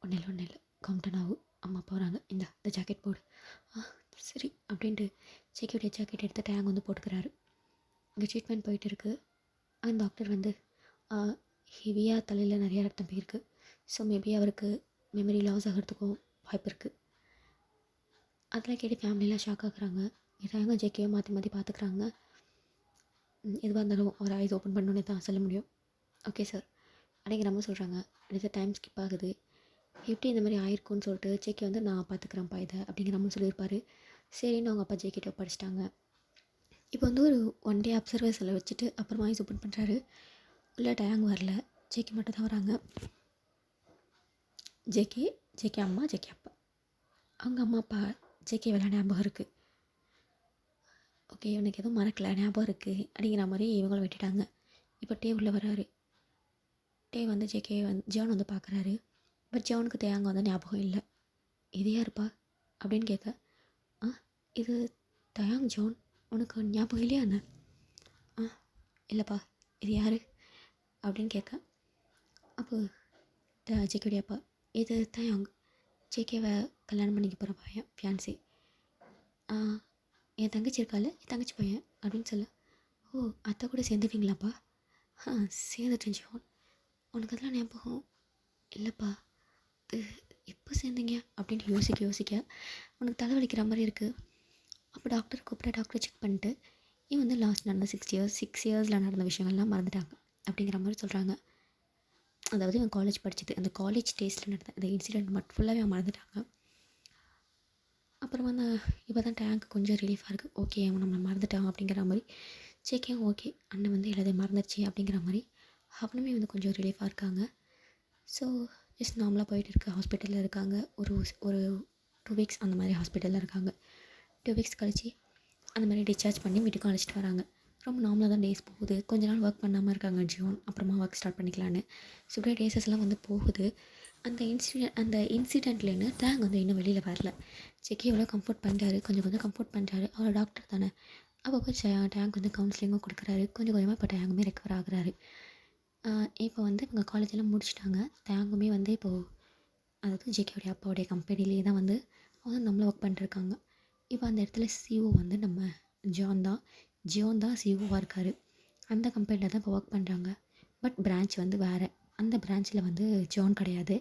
ஒன்றும் இல்லை கம்டன் ஆகும், அம்மா போகிறாங்க, இந்த ஜாக்கெட் போடு. சரி அப்படின்ட்டு ஜேகேடைய ஜாக்கெட் எடுத்து டேங் வந்து போட்டுக்கிறாரு. இங்கே ட்ரீட்மெண்ட் போயிட்டு இருக்குது. அந்த டாக்டர் வந்து ஹெவியாக தலையில் நிறையா ரத்தம் போயிருக்கு. ஸோ மேபி அவருக்கு மெமரி லாஸ் ஆகிறதுக்கும் வாய்ப்பு இருக்குது. அதெல்லாம் கேட்டு ஃபேமிலிலாம் ஷாக் ஆகுறாங்க. இதாங்க ஜேகேவை மாற்றி பார்த்துக்குறாங்க. எதுவாக இருந்தாலும் அவர் ஐஸ் ஓப்பன் பண்ணோன்னே தான் சொல்ல முடியும். ஓகே சார் அப்படிங்கிற மாதிரி சொல்கிறாங்க. அடுத்த டைம் ஸ்கிப் ஆகுது. எப்படி இந்த மாதிரி ஆயிருக்கும்னு சொல்லிட்டு ஜேகே வந்து நான் பார்த்துக்குறேன்ப்பா இதை அப்படிங்கிற மாதிரி சொல்லியிருப்பார். சரின்னு அவங்க அப்பா ஜேகேட்ட படிச்சிட்டாங்க. இப்போ வந்து ஒரு 1 டே அப்சர்வேஷனில் வச்சுட்டு அப்புறமா ஐஸ் ஓப்பன் பண்ணுறாரு. உள்ள டேங் வரல, ஜேகே மட்டும் தான் வராங்க. ஜேகே அம்மா, ஜேகே அப்பா. அவங்க அம்மா அப்பா ஜேகே விளையாட ஞாபகம் இருக்குது. ஓகே எனக்கு எதுவும் மறக்கல ஞாபகம் இருக்குது அப்படிங்கிற மாதிரி இவங்களும் விட்டுட்டாங்க. இப்போ டே உள்ளே வராரு. டே வந்து ஜேகே ஜான் வந்து பார்க்குறாரு. பட் ஜானுக்கு தேங்க வந்து ஞாபகம் இல்லை. இது யாருப்பா அப்படின்னு கேட்க, ஆ இது தயாங் ஜான், உனக்கு ஞாபகம் இல்லையா என்ன? ஆ இல்லைப்பா, இது யார் அப்படின்னு கேட்க, அப்போ ஜேகேடைய அப்பா, இது தயாங், ஜேகேவை கல்யாணம் பண்ணிக்க போகிற பையன், ஃபியான்சி. என் தங்கச்சி இருக்கால, என் தங்கச்சி பையன் அப்படின்னு சொல்ல, ஓ அத்தை கூட சேர்ந்துட்டீங்களாப்பா? சேர்ந்துட்டேன் ஜான். உனக்கு அதெல்லாம் ஞாபகம் இல்லைப்பா, இது எப்போ சேர்ந்தீங்க அப்படின்னு யோசிக்க உனக்கு தலைவலிக்கிற மாதிரி இருக்குது. அப்போ டாக்டர் கூப்பிட்டு டாக்டரை செக் பண்ணிட்டு, இவன் வந்து லாஸ்ட் நடந்த 6 இயர்ஸில் நடந்த விஷயங்கள்லாம் மறந்துட்டாங்க அப்படிங்கிற மாதிரி சொல்கிறாங்க. அதாவது இவன் காலேஜ் படித்தது, அந்த காலேஜ் டேஸில் நடந்த அந்த இன்சிடெண்ட் மட்டும் ஃபுல்லாகவே அவன் மறந்துட்டாங்க. அப்புறம் வந்து இப்போ தான் டேங்க் கொஞ்சம் ரிலீஃபாக இருக்குது. ஓகே அவன் நம்மளை மறந்துட்டான் அப்படிங்கிற மாதிரி. சேக்கியும் ஓகே அண்ணன் வந்து எல்லாத்தையும் மறந்துடுச்சு அப்படிங்கிற மாதிரி அவனுமே வந்து கொஞ்சம் ரிலீஃபாக இருக்காங்க. ஸோ ஜஸ்ட் நார்மலாக போயிட்டு இருக்க ஹாஸ்பிட்டலில் இருக்காங்க. ஒரு ஒரு 2 வீக்ஸ் அந்த மாதிரி ஹாஸ்பிட்டலில் இருக்காங்க. 2 வீக்ஸ் கழிச்சு அந்த மாதிரி டிஸ்சார்ஜ் பண்ணி வீட்டுக்கும் அழைச்சிட்டு வராங்க. ரொம்ப நார்மலாக தான் டேஸ் போகுது. கொஞ்ச நாள் ஒர்க் பண்ணாமல் இருக்காங்க ஜூன், அப்புறமா ஒர்க் ஸ்டார்ட் பண்ணிக்கலான்னு. ஸோ இப்படியே டேஸஸ்லாம் வந்து போகுது. அந்த இன்சிடெண்ட்லேருந்து டேங் வந்து இன்னும் வெளியில் வரல. செக்கி எவ்வளோ கம்ஃபர்ட் பண்ணுறாரு, கொஞ்சம் கொஞ்சம் கம்ஃபர்ட் பண்ணுறாரு. அவர் டாக்டர் தானே, அப்பப்போ டேங்க் வந்து கவுன்சிலிங்கும் கொடுக்குறாரு. கொஞ்சம் கொஞ்சமாக இப்போ டேங்குமே ரெக்கவர் ஆகுறாரு. இப்போ வந்து இவங்க காலேஜெல்லாம் முடிச்சுட்டாங்க. டேங்குமே வந்து இப்போது அதாவது ஜேகேவுடைய அப்பாவுடைய கம்பெனிலேயே தான் வந்து அவங்க நம்மளும் ஒர்க் பண்ணிட்டுருக்காங்க. இப்போ அந்த இடத்துல சிஓ வந்து நம்ம ஜியோன் தான் சிஓவாக இருக்கார். அந்த கம்பெனியில் தான் இப்போ ஒர்க் பண்ணுறாங்க. பட் பிரான்ச் வந்து வேறு. அந்த பிரான்ச்சில் வந்து ஜான் கிடையாது.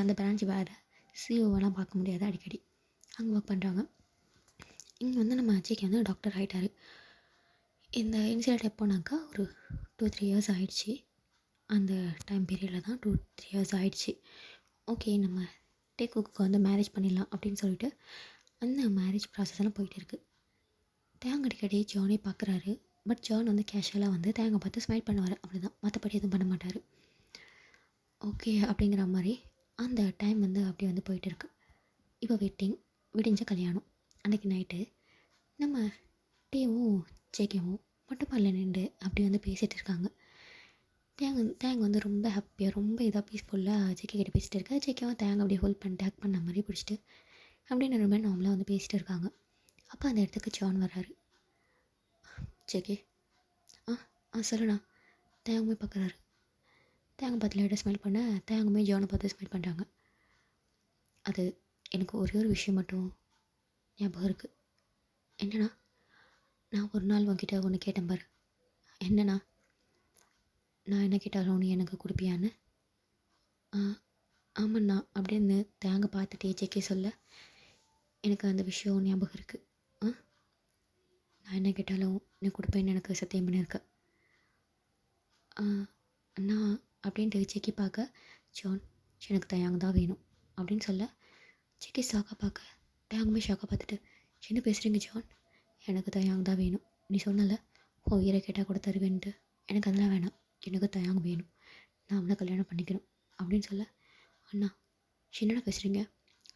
அந்த பிரான்ச் வேறு. சிஓவெல்லாம் பார்க்க முடியாது அடிக்கடி. அங்கே ஒர்க் பண்ணுறாங்க. இங்கே வந்து நம்ம ஜேகே வந்து டாக்டர் ஆகிட்டார். இந்த இன்சிடெண்ட் எப்போனாக்கா ஒரு 2-3 இயர்ஸ் ஆகிடுச்சி. அந்த டைம் பீரியடில் தான் 2-3 இயர்ஸ் ஆகிடுச்சி. ஓகே நம்ம டேக்குக்கு வந்து மேரேஜ் பண்ணிடலாம் அப்படின்னு சொல்லிட்டு அந்த மேரேஜ் ப்ராசஸ் எல்லாம் போயிட்டு இருக்குது. தேங்க அடிக்கடி ஜானே பார்க்குறாரு. பட் ஜான் வந்து கேஷுவலாக வந்து தேங்க பார்த்து ஸ்மைல் பண்ணுவார், அப்படி தான், மற்றபடி எதுவும் பண்ண மாட்டார். ஓகே அப்படிங்கிற மாதிரி அந்த டைம் வந்து அப்படியே வந்து போயிட்டு இருக்கு. இப்போ விடிஞ்ச கல்யாணம் அன்றைக்கி நைட்டு நம்ம டேவும் ஜேகேவும் மட்டும் நின்று அப்படி வந்து பேசிகிட்டு இருக்காங்க. தேங்க வந்து ரொம்ப ஹாப்பியாக ரொம்ப இதாக பீஸ்ஃபுல்லாக ஜேகே கிட்ட பேசிகிட்டு இருக்கா. ஜேகேவும் தேங்க அப்படியே ஹோல்ட் பண்ணி டேக் பண்ண மாதிரி பிடிச்சிட்டு அப்படின்னு ரொம்ப நார்மலாக வந்து பேசிகிட்டு இருக்காங்க. அப்போ அந்த இடத்துக்கு ஜான் வர்றாரு. ஜேகே சொல்லுண்ணா. தேங்குமே பார்க்குறாரு. தேங்க பார்த்து லைட்டாக ஸ்மைல் பண்ண தேங்குமே ஜானை பார்த்து ஸ்மைல் பண்ணுறாங்க. அது எனக்கு ஒரே ஒரு விஷயம் மட்டும் ஞாபகம் இருக்குது. என்னண்ணா? நான் ஒரு நாள் உன்கிட்ட ஒன்று கேட்டேன் பாரு. என்னண்ணா? நான் என்ன கேட்டாலும் நீ எனக்கு கொடுப்பியான்னு? ஆமாண்ணா அப்படின்னு தேங்க பார்த்துட்டே ஜேகே சொல்ல எனக்கு அந்த விஷயம் ஞாபகம் இருக்குது. நான் என்ன கேட்டாலும் நீ கொடுப்பேன்னு எனக்கு சத்தியம் பண்ணியிருக்க. அண்ணா அப்படின்ட்டு ஜேகே பார்க்க ஜான் எனக்கு தயாங்க தான் வேணும் அப்படின்னு சொல்ல ஜேகே ஷாக்காக பார்க்க தயாங்குமே ஷாக்காக பார்த்துட்டு என்ன பேசுகிறீங்க ஜான்? எனக்கு தயாங்க தான் வேணும். நீ சொன்னல உயிரை கேட்டால் கூட தருவேன்ட்டு. எனக்கு அதெல்லாம் வேணாம், எனக்கு தயாங்க வேணும். நான் அவனை கல்யாணம் பண்ணிக்கணும் அப்படின்னு சொல்ல அண்ணா என்னடா பேசுகிறீங்க?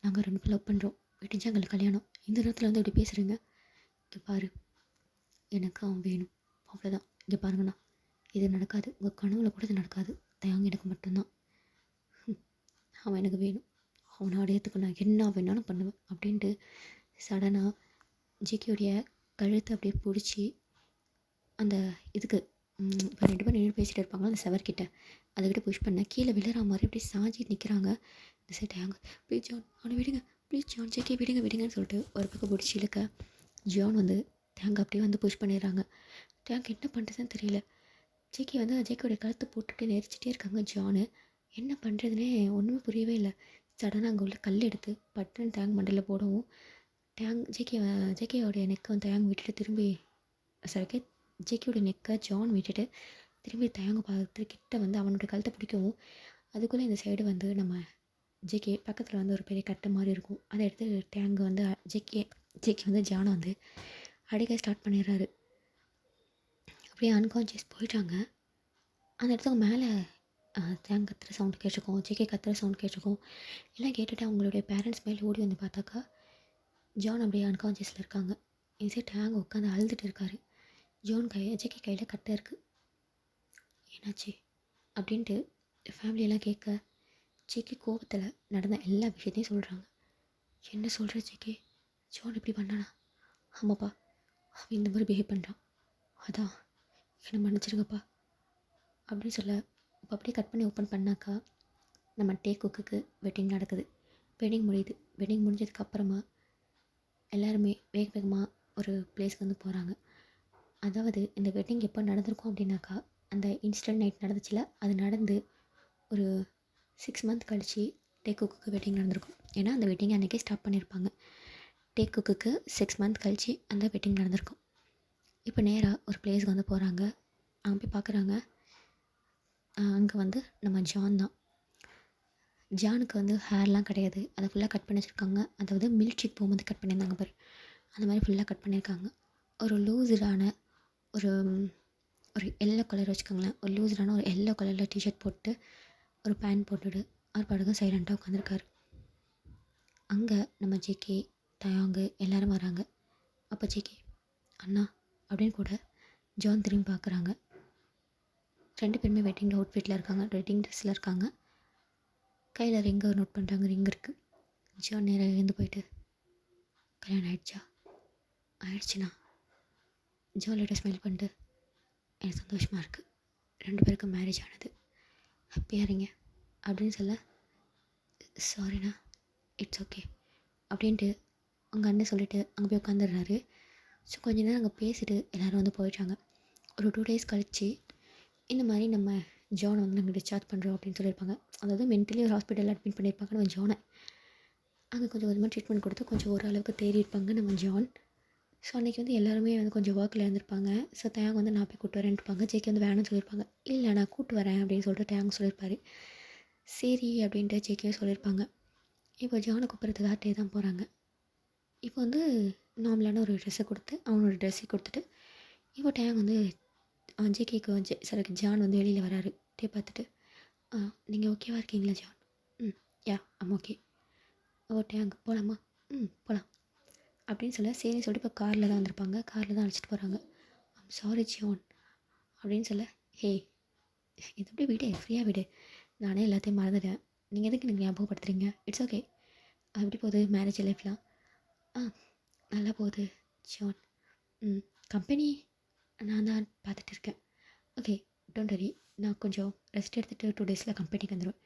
நாங்கள் 2 பேரும் லவ் பண்ணுறோம், விட்டுஞ்சா எங்களுக்கு கல்யாணம், இந்த நேரத்தில் வந்து இப்படி பேசுகிறீங்க? இங்கே பாரு, எனக்கு அவன் வேணும், அவ்வளோதான். இங்கே பாருங்கண்ணா, இது நடக்காது, உங்கள் கனவுல கூட இது நடக்காது. தயாங்க எனக்கு மட்டும்தான். அவன் எனக்கு வேணும், அவனை அடையத்துக்கு நான் என்ன வேணாலும் பண்ணுவேன் அப்படின்ட்டு சடனாக ஜிகேவுடைய கழுத்தை அப்படியே பிடிச்சி அந்த இதுக்கு இப்போ 2 பேர் நின்று பேசிகிட்டு இருப்பாங்க அந்த செவர்கிட்ட, அதுக்கிட்ட புஷ் பண்ண கீழே விழுற மாதிரி அப்படியே சாஞ்சி நிற்கிறாங்க. இந்த சைட் தேங்க ப்ளீஸ் ஜான் அவனை விடுங்க, ப்ளீஸ் ஜான் ஜேகே விடுங்கன்னு சொல்லிட்டு ஒரு பக்கம் பிடிச்சி இழுக்க ஜான் வந்து தேங்க அப்படியே வந்து புஷ் பண்ணிடுறாங்க. தேங்க என்ன பண்ணுறதுன்னு தெரியல. ஜேகே வந்து ஜேகேவுடைய கழுத்தை போட்டுட்டு நெரிச்சிட்டே இருக்காங்க. ஜானு என்ன பண்ணுறதுனே ஒன்றுமே புரியவே இல்லை. சடனாக அங்கே உள்ள கல் எடுத்து பட்டுன்னு தேங்க மண்டையில் போடவும் ஜேகேயோடைய நெக்கை வந்து தேங்க விட்டுட்டு திரும்பி ஜேகேயோட நெக்கை ஜான் விட்டுட்டு திரும்பி தேங்க பார்த்து கிட்ட வந்து அவனுடைய கழுத்தை பிடிக்கவும் அதுக்குள்ளே இந்த சைடு வந்து நம்ம ஜேகே பக்கத்தில் வந்து ஒரு பெரிய கட்டை மாதிரி இருக்கும். அதை எடுத்து தேங்க வந்து ஜேகே வந்து ஜானை வந்து அடிக்க ஸ்டார்ட் பண்ணிடுறாரு. அப்படியே அன்கான்ஷியஸ் போயிட்டாங்க. அந்த இடத்துக்கு மேலே தேங்க கத்துற சவுண்ட் கேட்டிருக்கோம், ஜேகே கத்துற சவுண்ட் கேட்டிருக்கோம். எல்லாம் கேட்டுட்டு அவங்களுடைய பேரண்ட்ஸ் மேலே ஓடி வந்து பார்த்தாக்கா ஜான் அப்படியே அன்கான்ஷியஸில் இருக்காங்க. இந்த சைடு டேங் உட்காந்து அழுதுட்டு இருக்காரு. ஜோன் ஜேகே கையில் கட்டை இருக்குது. என்னாச்சு அப்படின்ட்டு ஃபேமிலியெல்லாம் கேட்க ஜேகே கோபத்தில் நடந்த எல்லா விஷயத்தையும் சொல்கிறாங்க. என்ன சொல்கிற ஜேகே? ஜோன் இப்படி பண்ணானா? ஆமாப்பா, அவன் இந்த மாதிரி பிஹேவ் பண்ணுறான். அதான் என்னை மன்னிச்சிருங்கப்பா அப்படின்னு சொல்ல, இப்போ அப்படியே கட் பண்ணி ஓப்பன் பண்ணாக்கா நம்ம குக்குக்கு வெட்டிங் நடக்குது. வெட்டிங் முடியுது. வெட்டிங் முடிஞ்சதுக்கப்புறமா எல்லாருமே வேக வேகமாக ஒரு பிளேஸ்க்கு வந்து போகிறாங்க. அதாவது இந்த வெட்டிங் எப்போ நடந்திருக்கும் அப்படின்னாக்கா, அந்த இன்சிடென்ட் நைட் நடந்துச்சுல, அது நடந்து ஒரு 6 மந்த் கழித்து குக்குக்கு வெட்டிங் நடந்திருக்கும். ஏன்னா அந்த வெட்டிங் அன்றைக்கே ஸ்டாப் பண்ணியிருப்பாங்க. குக்குக்கு 6 மந்த் கழித்து அந்த வெட்டிங் நடந்திருக்கும். இப்போ நேராக ஒரு பிளேஸ்க்கு வந்து போகிறாங்க. அங்கே போய் பார்க்குறாங்க. அங்கே வந்து நம்ம ஜான் தான். ஜானுக்கு வந்து ஹேர்லாம் கிடையாது. அதை ஃபுல்லாக கட் பண்ணி வச்சுருக்காங்க. அதாவது மில்க் போகும்போது கட் பண்ணியிருந்தாங்க பாரு, அந்த மாதிரி ஃபுல்லாக கட் பண்ணியிருக்காங்க. ஒரு லூஸரான ஒரு ஒரு எல்லோ கலர் வச்சுக்கோங்களேன். ஒரு லூஸரான ஒரு எல்லோ கலரில் டிஷர்ட் போட்டு ஒரு பேண்ட் போட்டுட்டு அவர் பாட்டுக்கும் சைலண்ட்டாக உட்காந்துருக்காரு. அங்கே நம்ம ஜேகே, தயாங்கு எல்லோரும் வராங்க. அப்போ ஜேகே அண்ணா அப்படின்னு கூட ஜான் திரும்பி பார்க்குறாங்க. 2 பேருமே வெட்டிங் அவுட்ஃபிட்டில் இருக்காங்க, வெட்டிங் ட்ரெஸ்ஸில் இருக்காங்க. கையில் ரிங்கை நோட் பண்ணுறாங்க. ரிங் இருக்குது. ஜான் நேராக எழுந்து போயிட்டு, கல்யாணம் ஆயிடுச்சா? ஆயிடுச்சுண்ணா. ஜான் லைட்டாக ஸ்மைல் பண்ணிட்டு, எனக்கு சந்தோஷமாக இருக்குது, 2 பேருக்கும் மேரேஜ் ஆனது, ஹாப்பியாக இருங்க அப்படின்னு சொல்ல, சாரிண்ணா, இட்ஸ் ஓகே அப்படின்ட்டு அவங்க அண்ணன் சொல்லிவிட்டு அங்கே போய் உட்காந்துடுறாரு. ஸோ கொஞ்ச நேரம் அங்கே பேசிட்டு எல்லோரும் வந்து போயிட்டாங்க. ஒரு 2 டேஸ் கழித்து இந்த மாதிரி நம்ம ஜானை வந்து நாங்கள் டிஸ்சார்ஜ் பண்ணுறோம் அப்படின்னு சொல்லியிருப்பாங்க. அதாவது மென்டலி ஒரு ஹாஸ்பிட்டலில் அட்மிட் பண்ணியிருப்பாங்க நம்ம ஜானை. அங்கே கொஞ்சம் கொஞ்சமாக ட்ரீட்மெண்ட் கொடுத்து கொஞ்சம் ஓரளவுக்கு தேறியிருப்பாங்க நம்ம ஜான். ஸோ அன்றைக்கி வந்து எல்லாருமே வந்து கொஞ்சம் ஒர்க்கில் இருந்திருப்பாங்க. ஸோ தேங்க வந்து நான் போய் கூப்பிட்டு வரேன்ட்டுப்பாங்க. ஜேகே வந்து வேணும்னு சொல்லியிருப்பாங்க. இல்லை நான் கூப்பிட்டு வரேன் அப்படின்னு சொல்லிட்டு தேங்க சொல்லியிருப்பாரு. சரி அப்படின்ட்டு ஜேகேயும் சொல்லியிருப்பாங்க. இப்போ ஜானை கூப்பிட்றதுக்காக டே தான் போகிறாங்க. இப்போ வந்து நார்மலான ஒரு ட்ரெஸ்ஸை கொடுத்து அவனோட ட்ரெஸ்ஸை கொடுத்துட்டு இப்போ டேங் வந்து ஜேகேக்கு சாரி ஜான் வந்து வெளியில் வராரு. டே பார்த்துட்டு, நீங்கள் ஓகேவா இருக்கீங்களா ஜான்? யா ஆமாம் ஓகே. ஓ டேங் போகலாமா? போகலாம் அப்படின்னு சொல்ல, சரின்னு சொல்லிட்டு இப்போ காரில் தான் வந்திருப்பாங்க. காரில் தான் அழைச்சிட்டு போகிறாங்க. சாரி ஜான் அப்படின்னு சொல்ல, ஹே இது எப்படி விடு, ஃப்ரீயாக விடு, நானே எல்லாத்தையும் மறந்துட்டேன், நீங்கள் எதுக்கு எனக்கு ஞாபகப்படுத்துறீங்க? It's okay. எப்படி போகுது மேரேஜ் லைஃப்லாம்? நல்லா போகுது ஜான். கம்பெனி நான் தான் பார்த்துட்டு இருக்கேன். ஓகே டோன்ட் வரி, நான் கொஞ்சம் ரெஸ்ட் எடுத்துகிட்டு 2 டேஸில் கம்பெனிக்கு வந்துடுவேன்.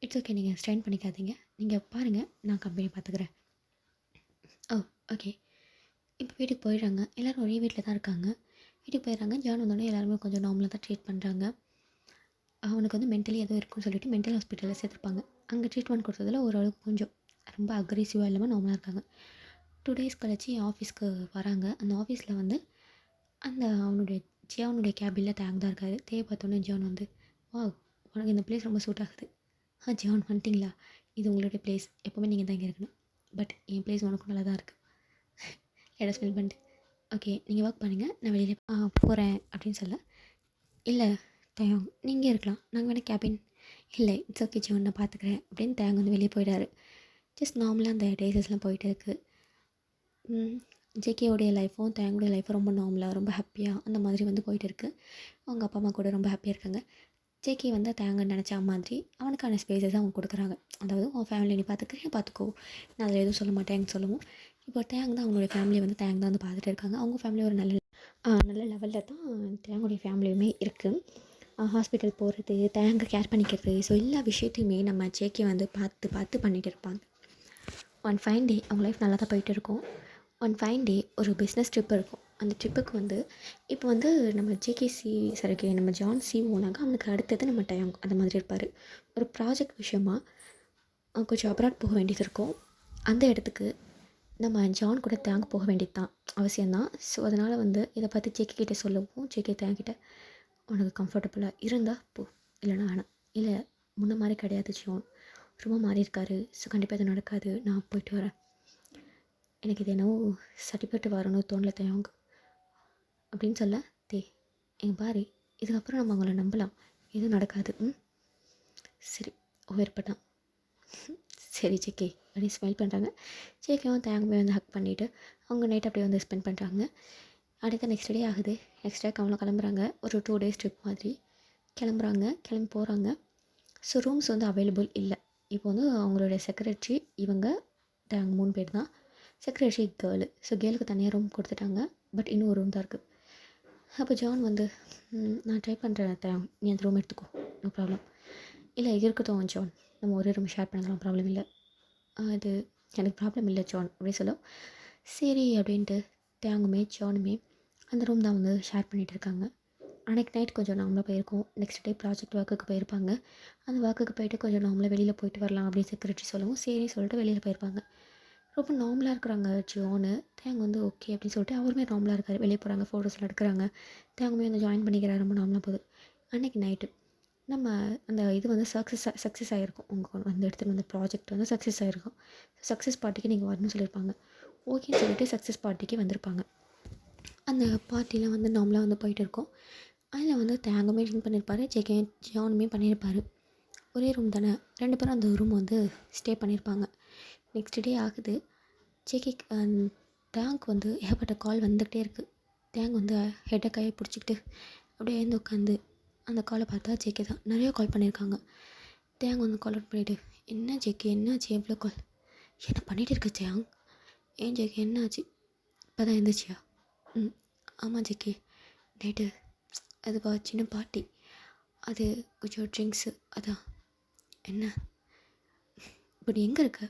இட்ஸ் ஓகே, நீங்கள் ஸ்ட்ரெயின் பண்ணிக்காதீங்க, நீங்கள் பாருங்கள், நான் கம்பெனி பார்த்துக்கிறேன். ஓ ஓகே. இப்போ வீட்டுக்கு போயிடுறாங்க. எல்லோரும் ஒரே வீட்டில் தான் இருக்காங்க. வீட்டுக்கு போயிடுறாங்க. ஜான் வந்தோடனே எல்லாருமே கொஞ்சம் நார்மலாக தான் ட்ரீட் பண்ணுறாங்க. அவனுக்கு வந்து மென்டலி எதுவும் இருக்குன்னு சொல்லிட்டு மென்டல் ஹாஸ்பிட்டலில் சேர்த்துருப்பாங்க. அங்கே ட்ரீட்மெண்ட் கொடுத்ததில் ஓரளவுக்கு கொஞ்சம் ரொம்ப அக்ரெசிவாக இல்லாமல் நார்மலாக இருக்காங்க. 2 டேஸ் கழிச்சு ஆஃபீஸ்க்கு வராங்க. அந்த ஆஃபீஸில் வந்து அந்த அவனுடைய கேபினில் தேங் தான் இருக்காரு. பார்த்தோன்னே ஜான் வந்து, வா உனக்கு இந்த பிளேஸ் ரொம்ப சூட் ஆகுது. ஜான் வந்துட்டிங்களா? இது உங்களுடைய பிளேஸ், எப்போவுமே நீங்கள் தான் இங்கே இருக்கணும். பட் என் பிளேஸ் உனக்கும் நல்லா தான் இருக்குது. லேட்டாக ஸ்மெல் பண்ணிட்டு, ஓகே நீங்கள் ஒர்க் பண்ணுங்கள், நான் வெளியில் போகிறேன் அப்படின்னு சொல்ல, இல்லை தேங் நீங்கள் இருக்கலாம், நாங்கள் வேணால் கேபின். இல்லை இட்ஸ் ஓகே ஜான், நான் பார்த்துக்கிறேன் அப்படின்னு தேங் வந்து வெளியே போயிடாரு. ஜஸ்ட் நார்மலாக அந்த டேஸஸ்லாம் போயிட்டு இருக்குது. ஜேகேயோடைய லைஃப்பும் தேங்குடைய லைஃப்பும் ரொம்ப நார்மலாக ரொம்ப ஹாப்பியாக அந்த மாதிரி வந்து போயிட்டு இருக்குது. அவங்க அப்பா அம்மா கூட ரொம்ப ஹாப்பியாக இருக்காங்க. ஜேகே வந்து தேங்கன்னு நினச்சா மாதிரி அவனுக்கான ஸ்பேஸஸ் அவங்க கொடுக்குறாங்க. அதாவது உன் ஃபேமிலி நீ பார்த்துக்கோ, நான் அதில் எதுவும் சொல்ல மாட்டேன்னு சொல்லவும், இப்போ தேங் தான் அவங்களுடைய ஃபேமிலியை வந்து தேங் தான் வந்து பார்த்துட்டு இருக்காங்க. அவங்க ஃபேமிலி ஒரு நல்ல லெவலில் தான் தேங்குடைய ஃபேமிலியுமே இருக்குது. ஹாஸ்பிட்டல் போகிறது, தேங்க கேர் பண்ணிக்கிறது, ஸோ எல்லா விஷயத்தையுமே நம்ம ஜேகே வந்து பார்த்து பண்ணிகிட்டு இருப்பாங்க. ஒன் ஃபைன் டே அவங்க லைஃப் நல்லா தான் போயிட்டு இருக்கும். ஒன் ஃபைன் டே ஒரு பிஸ்னஸ் ட்ரிப் இருக்கும். அந்த ட்ரிப்புக்கு வந்து இப்போ வந்து நம்ம நம்ம ஜான் சிஓனாக அவனுக்கு அடுத்தது நம்ம டயாங் அந்த மாதிரி இருப்பார். ஒரு ப்ராஜெக்ட் விஷயமாக கொஞ்சம் அப்ராட் போக வேண்டியது இருக்கும். அந்த இடத்துக்கு நம்ம ஜான் கூட தேங்க போக வேண்டியது தான் அவசியம்தான். ஸோ அதனால் வந்து இதை பார்த்து ஜேகே கிட்டே சொல்லவும், ஜேகே தேங்கிட்ட உனக்கு கம்ஃபர்டபுளாக இருந்தால் போ, இல்லைனா வேணாம். இல்லை முன்ன மாதிரி கிடையாது ஜான், ரொம்ப மாறி இருக்காரு. ஸோ கண்டிப்பாக இது நடக்காது, நான் போயிட்டு வரேன். எனக்கு இது என்னவோ சர்டிஃபிகேட் வரணும் தோணல தேங்க அப்படின்னு சொல்ல, எங்கள் பாரு இதுக்கப்புறம் நம்ம அவங்கள நம்பலாம், எதுவும் நடக்காது. சரி ஓவேற்பட்டான். சரி ஜேகே அப்படின்னு ஸ்மைல் பண்ணுறாங்க. ஜேகேவும் தேங்க போய் வந்து ஹக் பண்ணிவிட்டு அவங்க நைட் அப்படியே வந்து ஸ்பெண்ட் பண்ணுறாங்க. அடுத்த நெக்ஸ்ட் டே ஆகுது. நெக்ஸ்ட் டே அவங்களும் கிளம்புறாங்க. ஒரு 2 டேஸ் ட்ரிப் மாதிரி கிளம்புறாங்க. கிளம்பி போகிறாங்க. ஸோ ரூம்ஸ் வந்து அவைலபிள் இல்லை. இப்போ வந்து அவங்களுடைய செக்ரட்டரி இவங்க 3 பேர் தான். Secretary girl. ஸோ கேர்ளுக்கு தனியாக ரூம் கொடுத்துட்டாங்க. பட் இன்னும் ஒரு ரூம் தான் இருக்குது. அப்போ ஜான் வந்து நான் ட்ரை பண்ணுறேன், நீ அந்த ரூம் எடுத்துக்கோ, நோ ப்ராப்ளம். இல்லை இருக்கட்டும் ஜான், நம்ம ஒரே ரூம் ஷேர் பண்ணலாம், ப்ராப்ளம் இல்லை. அது எனக்கு ப்ராப்ளம் இல்லை ஜான் அப்படி சொல்ல, சரி அப்படின்ட்டு தேங்குமே ஜானுமே அந்த ரூம் தான் வந்து ஷேர் பண்ணிகிட்டு இருக்காங்க. அன்றைக்கி நைட் கொஞ்சம் நார்மலாக போயிருக்கோம். நெக்ஸ்ட் டே ப்ராஜெக்ட் ஒர்க்குக்கு போயிருப்பாங்க. அந்த ஒர்க்குக்கு போயிட்டு கொஞ்சம் நார்மலாக வெளியில் போயிட்டு வரலாம் அப்படின்னு செக்ரட்டரி சொல்லவும் சரின்னு சொல்லிட்டு வெளியில் போயிருப்பாங்க. ரொம்ப நார்மலாக இருக்கிறாங்க ஜானு. தேங்க வந்து ஓகே அப்படின்னு சொல்லிட்டு அவருமே நார்மலாக இருக்கார். வெளியே போகிறாங்க, ஃபோட்டோஸ்லாம் எடுக்கிறாங்க. தேங்குமே வந்து ஜாயின் பண்ணிக்கிறாரு. ரொம்ப நார்மலாக போகுது. அன்றைக்கி நைட்டு நம்ம அந்த இது வந்து சக்ஸஸ் ஆகிருக்கும். உங்கள் அந்த இடத்துல வந்து ப்ராஜெக்ட் வந்து சக்ஸஸ் ஆகிருக்கும். சக்ஸஸ் பார்ட்டிக்கு நீங்கள் வரணும்னு சொல்லியிருப்பாங்க. ஓகேன்னு சொல்லிட்டு சக்ஸஸ் பார்ட்டிக்கு வந்திருப்பாங்க. அந்த பார்ட்டியில் வந்து நார்மலாக வந்து போயிட்டு இருக்கோம். அதில் வந்து தேங்குமே ட்ரிங்க் பண்ணியிருப்பார், ஜானுமே பண்ணியிருப்பார். ஒரே ரூம் தானே, 2 பேரும் அந்த ரூம் வந்து ஸ்டே பண்ணியிருப்பாங்க. நெக்ஸ்ட் டே ஆகுது. ஜேகே தேங்க் வந்து ஏகப்பட்ட கால் வந்துக்கிட்டே இருக்குது. தேங்க் வந்து ஹெட்டை கையை பிடிச்சிக்கிட்டு அப்படியே எழுந்து உட்காந்து அந்த காலை பார்த்தா ஜேகே தான். நிறையா கால் பண்ணியிருக்காங்க. தேங்க் வந்து கால் அவுட் பண்ணிவிட்டு, என்ன ஜேகே என்னாச்சு, எவ்வளோ கால், என்ன பண்ணிகிட்டு இருக்க தேங், ஏன் ஜேகே என்னாச்சு, இப்போ தான் எழுந்துச்சியா? ஆமாம் ஜேகே, நைட்டு அதுவா சின்ன பார்ட்டி, அது கொஞ்சம் ட்ரிங்க்ஸு, அதான். என்ன இப்போ நீ எங்கே இருக்க?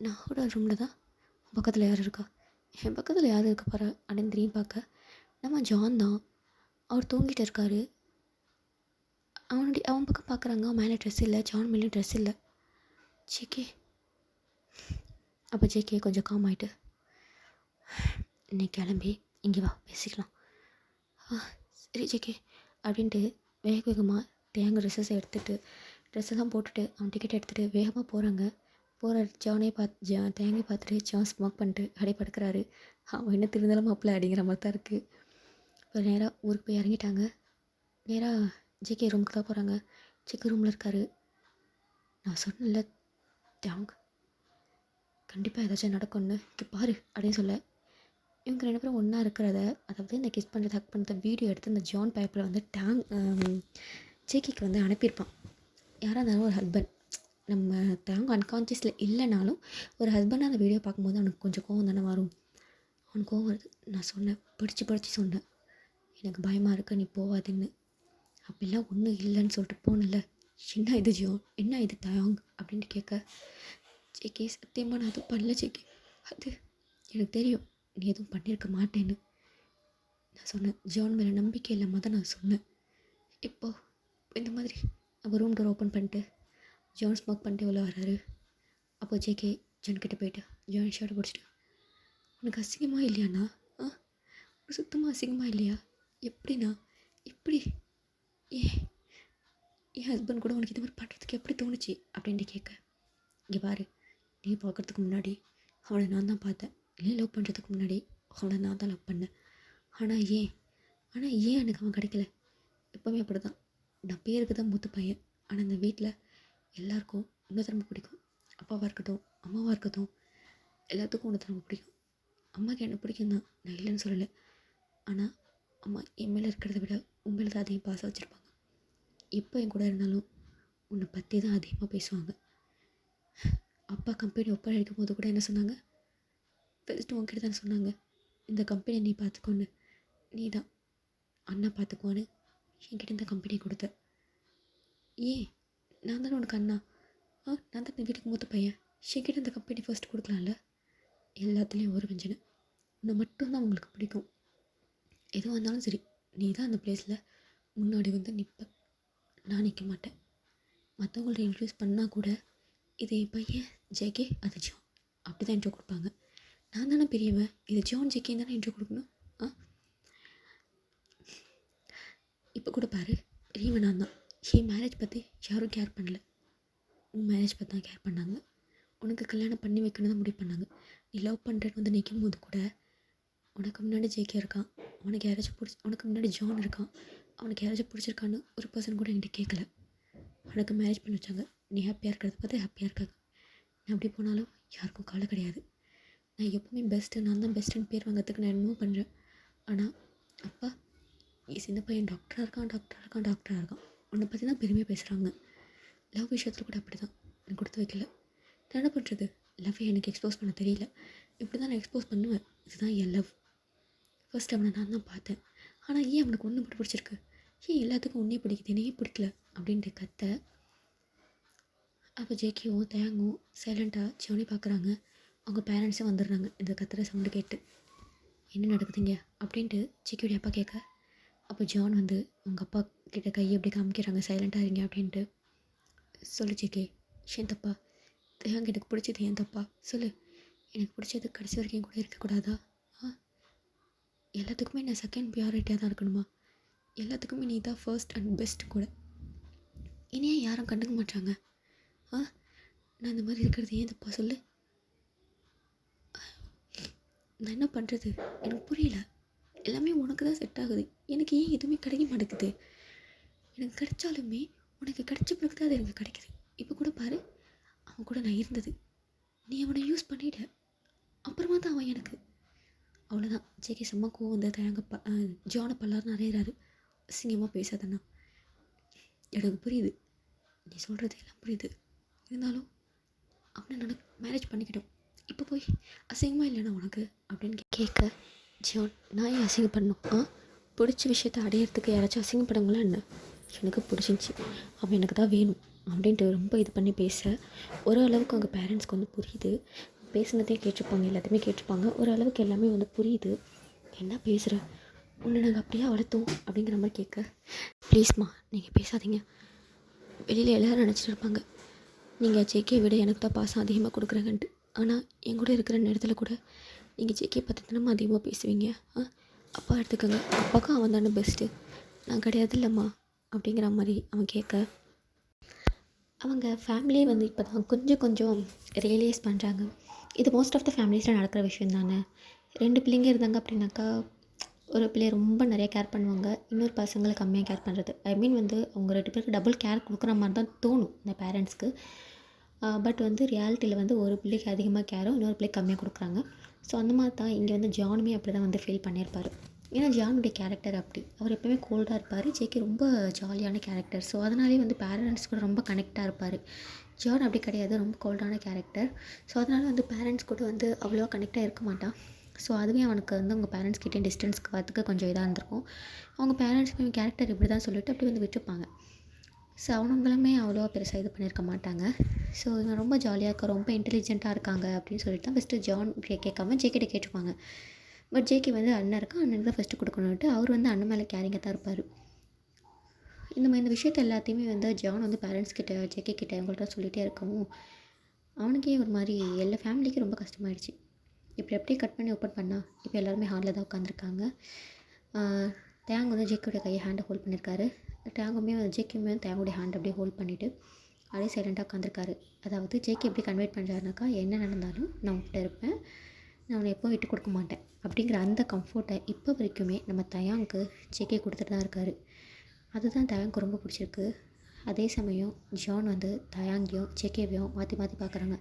நான் கூட ரூமில் தான். பக்கத்தில் யார் இருக்கா? என் பக்கத்தில் யார் இருக்க பாரு அப்படின்னு திரும்பி பார்க்க நம்ம ஜான் தான். அவர் தூங்கிட்டு இருக்காரு. அவன் பக்கம் பார்க்குறாங்க. அவன் மேலே ட்ரெஸ் இல்லை, ஜான் மேலே ட்ரெஸ் இல்லை. ஜேகே அப்போ ஜேகே கொஞ்சம் காம் ஆகிட்டு, இன்னைக்கு கிளம்பி இங்கே வா பேசிக்கலாம். சரி ஜேகே அப்படின்ட்டு வேகமாக தேங்க ட்ரெஸ்ஸெல்லாம் போட்டுட்டு அவன் டிக்கெட் எடுத்துகிட்டு வேகமாக போகிறாங்க. போகிற ஜானே தேங்கை பார்த்துட்டு ஜான் ஸ்மோக் பண்ணிட்டு அப்படியே படுக்கிறாரு. அவன் என்ன திருந்தாலும் மாப்பிள்ள அப்படிங்கிற மாதிரி தான் இருக்குது. இப்போ நேராக ஊருக்கு போய் இறங்கிட்டாங்க. நேராக ஜேகே ரூமுக்கு தான் போகிறாங்க. ஜேகே ரூமில் இருக்கார். நான் சொன்னேன்ல தேங்க் கண்டிப்பாக ஏதாச்சும் நடக்கும்னு, இங்கே பாரு அப்படின்னு சொல்ல, இவங்க 2 பேரும் ஒன்றா இருக்கிறத, அதாவது இந்த கிஸ் பண்ணுறது ஹக் பண்ணுறத வீடியோ எடுத்து இந்த ஜான் பேப்பரில் வந்து ஜேகேக்கு வந்து அனுப்பியிருப்பான். யாராக இருந்தாலும் ஒரு ஹஸ்பண்ட், நம்ம தேங்க அன்கான்ஷியஸில் இல்லைனாலும் ஒரு ஹஸ்பண்டாக அந்த வீடியோ பார்க்கும்போது அவனுக்கு கொஞ்சம் கோவம் தானே வரும். அவனுக்கு கோவம் வருது. நான் சொன்னேன், படித்து சொன்னேன், எனக்கு பயமாக இருக்குது, நீ போகாதுன்னு. அப்படிலாம் ஒன்றும் இல்லைன்னு சொல்லிட்டு போனல, என்ன இது ஜான், என்ன இது தேங் அப்படின்ட்டு கேட்க, ஜேகே சத்தியமாக நான் எதுவும் பண்ணல ஜேகே, அது எனக்கு தெரியும் நீ எதுவும் பண்ணியிருக்க மாட்டேன்னு. நான் சொன்னேன், ஜான் மேலே நம்பிக்கை இல்லாமல் தான் நான் சொன்னேன். இப்போது இந்த மாதிரி அப்போ ரூம் டோர் ஓப்பன் பண்ணிட்டு ஜான் ஸ்மோக் பண்ணிட்டு உள்ள வர்றாரு. அப்போ ஜேகே ஜான் கிட்டே போயிட்டு ஜான் ஷர்ட்டை பிடிச்சிட்டு, உனக்கு அசிங்கமாக இல்லையாண்ணா? உனக்கு சுத்தமாக அசிங்கமாக இல்லையா? எப்படிண்ணா இப்படி என் ஹஸ்பண்ட் கூட உனக்கு இது மாதிரி பண்ணுறதுக்கு எப்படி தோணுச்சு அப்படின்ட்டு கேட்க, இங்கே பாரு, நீ பார்க்குறதுக்கு முன்னாடி அவனை நான் தான் பார்த்தேன். இல்லை லவ் பண்ணுறதுக்கு முன்னாடி அவனை நான் தான் லவ் பண்ணேன். ஆனால் ஏன் எனக்கு அவன் கிடைக்கல? எப்போவுமே அப்படி தான். நான் பேருக்கு தான் மூத்த பையன். ஆனால் இந்த வீட்டில் எல்லாருக்கும் இன்னொருத்தர் ரொம்ப பிடிக்கும். அப்பாவாக இருக்கட்டும், அம்மாவாக இருக்கட்டும், எல்லாத்துக்கும் இன்னொருத்தர் ரொம்ப பிடிக்கும். அம்மாவுக்கு என்ன பிடிக்கும் தான், நான் இல்லைன்னு சொல்லலை. ஆனால் அம்மா என் மேலே இருக்கிறத விட உன் மேலே தான் அதிகம் பாசம் வச்சுருப்பாங்க. எப்போ என் கூட இருந்தாலும் உன்னை பற்றி தான் அதிகமாக பேசுவாங்க. அப்பா கம்பெனி ஒப்படைக்கும் போது கூட என்ன சொன்னாங்க? ஃபஸ்ட்டு உன்கிட்ட தானே சொன்னாங்க, இந்த கம்பெனியை நீ பார்த்துக்கோன்னு. நீ தான் அண்ணா பார்த்துக்குவான்னு என்கிட்ட இந்த கம்பெனியை கொடுத்த. ஏன் நான் தானே உனக்கு அண்ணா, நான் தான் இந்த வீட்டுக்கு மூத்த பையன், என்கிட்ட இந்த கம்பெனி ஃபர்ஸ்ட் கொடுக்கலாம்ல. எல்லாத்துலேயும் ஒரு வஞ்சனை, உன்னை மட்டும்தான் உங்களுக்கு பிடிக்கும். எதுவாக இருந்தாலும் சரி, நீ தான் அந்த பிளேஸில் முன்னாடி வந்து நிற்ப, நான் நிற்க மாட்டேன். மற்றவங்கள்ட்ட இன்ட்ரடியூஸ் பண்ணால் கூட இது என் பையன் ஜேகே, அது ஜான், அப்படி தான் இன்ட்ரோ கொடுப்பாங்க. நான் தானே பெரியவன், இது ஜான் ஜேகேன்னு தானே இன்ட்ரோ கொடுக்கணும். இப்போ கூட பாரு, பெரியவன் நான் தான். என் மேரேஜ் பற்றி யாரும் கேர் பண்ணல, உன் மேரேஜ் பற்றி தான் கேர் பண்ணாங்க. உனக்கு கல்யாணம் பண்ணி வைக்கணும் தான் முடிவு பண்ணாங்க. நீ லவ் பண்ணுறேன்னு வந்து நிற்கும் போது கூட உனக்கு முன்னாடி ஜேகே இருக்கான், உனக்கு யாராச்சும் உனக்கு முன்னாடி ஜான் இருக்கான், அவனுக்கு யாராச்சும் பிடிச்சிருக்கான்னு ஒரு பர்சன் கூட என்கிட்ட கேட்கல. உனக்கு மேரேஜ் பண்ணி வச்சாங்க, நீ ஹாப்பியாக இருக்கிறத பார்த்து ஹாப்பியாக இருக்காங்க. நீ அப்படி போனாலும் யாருக்கும் கவலை கிடையாது. நான் எப்போவுமே பெஸ்ட்டு, நான் தான் பெஸ்ட்டுன்னு பேர் வாங்கிறதுக்கு நான் என்னமோ பண்ணுறேன். ஆனால் அப்பா சின்ன பையன் டாக்டராக இருக்கான், டாக்டராக இருக்கான், டாக்டராக இருக்கான். உன்னை பற்றி தான் பெருமையாக பேசுகிறாங்க. லவ் விஷயத்தில் கூட அப்படி தான் எனக்கு கொடுத்து வைக்கல. நான் என்ன பண்ணுறது? லவ்வை எனக்கு எக்ஸ்போஸ் பண்ண தெரியல. இப்படி தான் நான் எக்ஸ்போஸ் பண்ணுவேன். இதுதான் என் லவ். ஃபர்ஸ்ட் அவனை நான் தான் பார்த்தேன். ஆனால் ஏன் அவனுக்கு ஒன்று மட்டும் பிடிச்சிருக்கு? ஏன் எல்லாத்துக்கும் ஒன்றே பிடிக்குது, என்னையே பிடிக்கல அப்படின்ட்டு கத்த. அப்போ ஜேக்கியும் தயாங்கும் சைலண்ட்டாக ஜியோனி பார்க்குறாங்க. அவங்க பேரண்ட்ஸும் வந்துடுறாங்க இந்த கத்துற சவுண்டு கேட்டு. என்ன நடக்குதுங்க அப்படின்ட்டு ஜேக்கியோடைய அப்பா கேட்க, அப்போ ஜான் வந்து அவங்க அப்பா கிட்ட கையை எப்படி காமிக்கிறாங்க, சைலண்ட்டாக இருங்க அப்படின்ட்டு. சொல்லு ஜேகே, ஏன் தப்பா? தயாங்க எனக்கு பிடிச்சது ஏன் தப்பா சொல்லு. எனக்கு பிடிச்சது கடைசி வரைக்கும் கூட இருக்கக்கூடாதா? எல்லாத்துக்குமே நான் செகண்ட் ப்ரியாரிட்டியாக தான் இருக்கணுமா? எல்லாத்துக்குமே நீ தான் ஃபர்ஸ்ட் அண்ட் பெஸ்ட் கூட. இனியே யாரும் கண்டுக்க மாட்டாங்க. நான் இந்த மாதிரி இருக்கிறது ஏன் தப்பா சொல்லு. நான் என்ன பண்ணுறது எனக்கு புரியல. எல்லாமே உனக்கு தான் செட் ஆகுது, எனக்கு ஏன் எதுவுமே கிடைக்க மாட்டேங்குது? எனக்கு கிடைச்சாலுமே உனக்கு கிடைச்ச பிறகு தான் அது எனக்கு கிடைக்குது. இப்போ கூட பாரு, அவன் கூட நான் இருந்தது, நீ அவனை யூஸ் பண்ணிவிட, அப்புறமா தான் அவன் எனக்கு. அவ்வளோதான். ஜேகே செம்ம கோவம் வந்து தயாங்க ஜானை பல்லாரும் நிறையிறாரு. அசிங்கமாக பேசாதண்ணா. எனக்கு புரியுது, நீ சொல்கிறது எல்லாம் புரியுது. இருந்தாலும் அவனை நான் மேரேஜ் பண்ணிக்கிட்டோம். இப்போ போய் அசிங்கமாக இல்லைண்ணா உனக்கு அப்படின்னு கேட்க, ஜியோன் நான் ஏன் அசிங்கம் பண்ணணும்? பிடிச்ச விஷயத்தை அடையிறதுக்கு யாராச்சும் அசிங்கப்படுங்களா என்ன? எனக்கு பிடிச்சிருந்துச்சி, அவன் எனக்கு தான் வேணும் அப்படின்ட்டு ரொம்ப இது பண்ணி பேச, ஒரு அளவுக்கு அவங்க பேரண்ட்ஸ்க்கு வந்து புரியுது. பேசுனதே கேட்டிருப்பாங்க, எல்லாத்தையுமே கேட்டிருப்பாங்க. ஓரளவுக்கு எல்லாமே வந்து புரியுது. என்ன பேசுகிற, உன்னை நாங்கள் அப்படியே வளர்த்தோம் அப்படிங்கிற மாதிரி கேட்க, ப்ளீஸ்மா நீங்கள் பேசாதீங்க. வெளியில் எல்லோரும் நினச்சிட்டு இருப்பாங்க நீங்கள் ஜேகே விட எனக்கு தான் பாசம் அதிகமாக கொடுக்குறாங்கன்ட்டு. ஆனால் என் கூட இருக்கிற நேரத்தில் கூட நீங்கள் ஜேகே பற்றி தினமும் அதிகமாக பேசுவீங்க. அப்பா எடுத்துக்கோங்க, அப்பாவுக்கும் அவன் தானே பெஸ்ட்டு, நான் கிடையாது இல்லைம்மா அப்படிங்கிற மாதிரி அவன் கேட்க, அவங்க ஃபேமிலியே வந்து இப்போ தான் கொஞ்சம் கொஞ்சம் ரியலைஸ் பண்ணுறாங்க. இது மோஸ்ட் ஆஃப் த ஃபேமிலிஸில் நடக்கிற விஷயம் தானே. 2 பிள்ளைங்க இருந்தாங்க அப்படின்னாக்கா, ஒரு பிள்ளைய ரொம்ப நிறைய கேர் பண்ணுவாங்க, இன்னொரு பசங்களை கம்மியாக கேர் பண்ணுறது. ஐ மீன் வந்து அவங்க 2 பேருக்கு டபுள் கேர் கொடுக்குற மாதிரி தான் தோணும் இந்த பேரண்ட்ஸ்க்கு. பட் வந்து ரியாலிட்டியில் வந்து ஒரு பிள்ளைக்கு அதிகமாக கேரும் இன்னொரு பிள்ளைக்கு கம்மியாக கொடுக்குறாங்க. ஸோ அந்த மாதிரி தான் இங்கே வந்து ஜானுமே அப்படி தான் வந்து ஃபீல் பண்ணியிருப்பார். ஏன்னா ஜானுடைய கேரக்டர் அப்படி, அவர் எப்போவுமே கோல்டாக இருப்பார். ஜேகே ரொம்ப ஜாலியான கேரக்டர். ஸோ அதனாலே வந்து பேரண்ட்ஸ் கூட ரொம்ப கனெக்டாக இருப்பார். ஜான் அப்படி கிடையாது, ரொம்ப கோல்டான கேரக்டர். ஸோ அதனால் வந்து பேரண்ட்ஸ் கூட வந்து அவ்வளோவா கனெக்டாக இருக்க மாட்டான். ஸோ அதுவே அவனுக்கு வந்து அவங்க பேரண்ட்ஸ் கிட்டே டிஸ்டன்ஸ்க்கு வரத்துக்கு கொஞ்சம் இதாக இருந்திருக்கும். அவங்க பேரண்ட்ஸுமே கேரக்டர் இப்படி தான் சொல்லிவிட்டு அப்படி வந்து விட்டுருப்பாங்க. ஸோ அவனுங்களுமே அவ்வளோவா பெருசாக இது பண்ணியிருக்க மாட்டாங்க. ஸோ இவன் ரொம்ப ஜாலியாக இருக்க, ரொம்ப இன்டெலிஜென்ட்டாக இருக்காங்க அப்படின்னு சொல்லிட்டு தான் ஃபஸ்ட்டு ஜான் கேட்காம ஜேகிட்ட கேட்டுப்பாங்க. பட் ஜேகே வந்து அண்ணன் இருக்கா, அண்ணனுக்கு தான் ஃபஸ்ட்டு கொடுக்கணுன்ட்டு அவர் வந்து அண்ணன் மேலே கேரிங்காக தான் இருப்பார். இந்த விஷயத்த எல்லாத்தையுமே வந்து ஜான் வந்து பேரண்ட்ஸ் கிட்ட ஜேகே கிட்ட அவங்கள்ட்ட சொல்லிகிட்டே இருக்கவும் அவனுக்கே ஒரு மாதிரி எல்லா ஃபேமிலிக்கும் ரொம்ப கஷ்டமாயிடுச்சு. இப்படி அப்படியே கட் பண்ணி ஓப்பன் பண்ணால் இப்போ எல்லாருமே ஹாலில் தான் உட்காந்துருக்காங்க. தேங் வந்து ஜேக்கியோடைய கையை ஹேண்டை ஹோல்ட் பண்ணியிருக்காரு. டேங்குமே வந்து ஜேக்கியுமே தேங்குடைய ஹேண்ட் அப்படியே ஹோல்ட் பண்ணிவிட்டு அப்படியே சைலண்ட்டாக உட்காந்துருக்காரு. அதாவது ஜேகே எப்படி கன்வெர்ட் பண்ணுறாருனாக்கா, என்ன நடந்தாலும் நான் உன்கிட்ட இருப்பேன், நான் அவனை எப்போ விட்டு கொடுக்க மாட்டேன் அப்படிங்கிற அந்த கம்ஃபர்ட்டை இப்போ வரைக்குமே நம்ம தயாங்க்கு ஜேகே கொடுத்துட்டு தான் இருக்கார். அதுதான் தயாங்க்கு ரொம்ப பிடிச்சிருக்கு. அதே சமயம் ஜான் வந்து தயாங்கையும் ஜேகேவையும் மாற்றி மாற்றி பார்க்குறாங்க.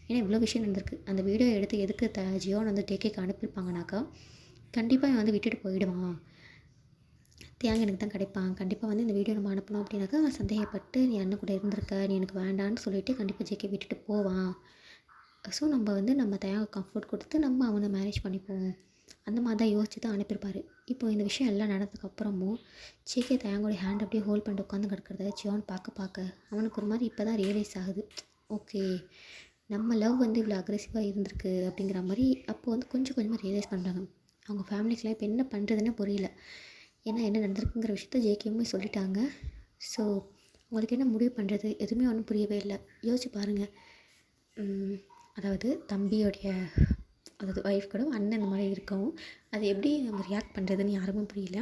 ஏன்னா இவ்வளோ விஷயம் நடந்திருக்கு. அந்த வீடியோ எடுத்து எதுக்கு ஜியோன் வந்து ஜேகேக்கு அனுப்பியிருப்பாங்கனாக்கா, கண்டிப்பாக இவன் வந்து விட்டுட்டு போயிடுவான், தேங்க எனக்கு தான் கிடைப்பான், கண்டிப்பாக வந்து இந்த வீடியோ நம்ம அனுப்பணும் அப்படின்னாக்கா அவன் சந்தேகப்பட்டு நீ அண்ணன் கூட இருந்திருக்க, நீ எனக்கு வேண்டான்னு சொல்லிவிட்டு கண்டிப்பாக ஜேகே விட்டுட்டு போவான். ஸோ நம்ம வந்து நம்ம தேங்க கம்ஃபர்ட் கொடுத்து நம்ம அவனை மேரேஜ் பண்ணிப்போம், அந்த மாதிரி தான் யோசிச்சு தான் அனுப்பியிருப்பார். இப்போ இந்த விஷயம் எல்லாம் நடந்ததுக்கப்புறமும் ஜேகே தேங்கோடைய ஹேண்ட் அப்படியே ஹோல்ட் பண்ணிட்டு உட்காந்து கிடக்கிறத ஜியோன் பார்க்க அவனுக்கு ஒரு மாதிரி இப்போ தான் ரியலைஸ் ஆகுது. ஓகே, நம்ம லவ் வந்து இவ்வளோ அக்ரெசிவாக இருந்திருக்கு அப்படிங்கிற மாதிரி அப்போ வந்து கொஞ்சம் கொஞ்சமாக ரியலைஸ் பண்ணுறாங்க. அவங்க ஃபேமிலிக்கெலாம் இப்போ என்ன பண்ணுறதுன்னே புரியல. ஏன்னா என்ன நடந்திருக்குங்கிற விஷயத்த ஜேகேவுமே சொல்லிட்டாங்க. ஸோ உங்களுக்கு என்ன முடிவு பண்ணுறது எதுவுமே ஒன்றும் புரியவே இல்லை. யோசிச்சு பாருங்கள். அதாவது தம்பியோடைய அதாவது ஒய்ஃப் கூட அண்ணன் இந்த மாதிரி இருக்கவும் அது எப்படி நம்ம ரியாக்ட் பண்ணுறதுன்னு யாருமே புரியல.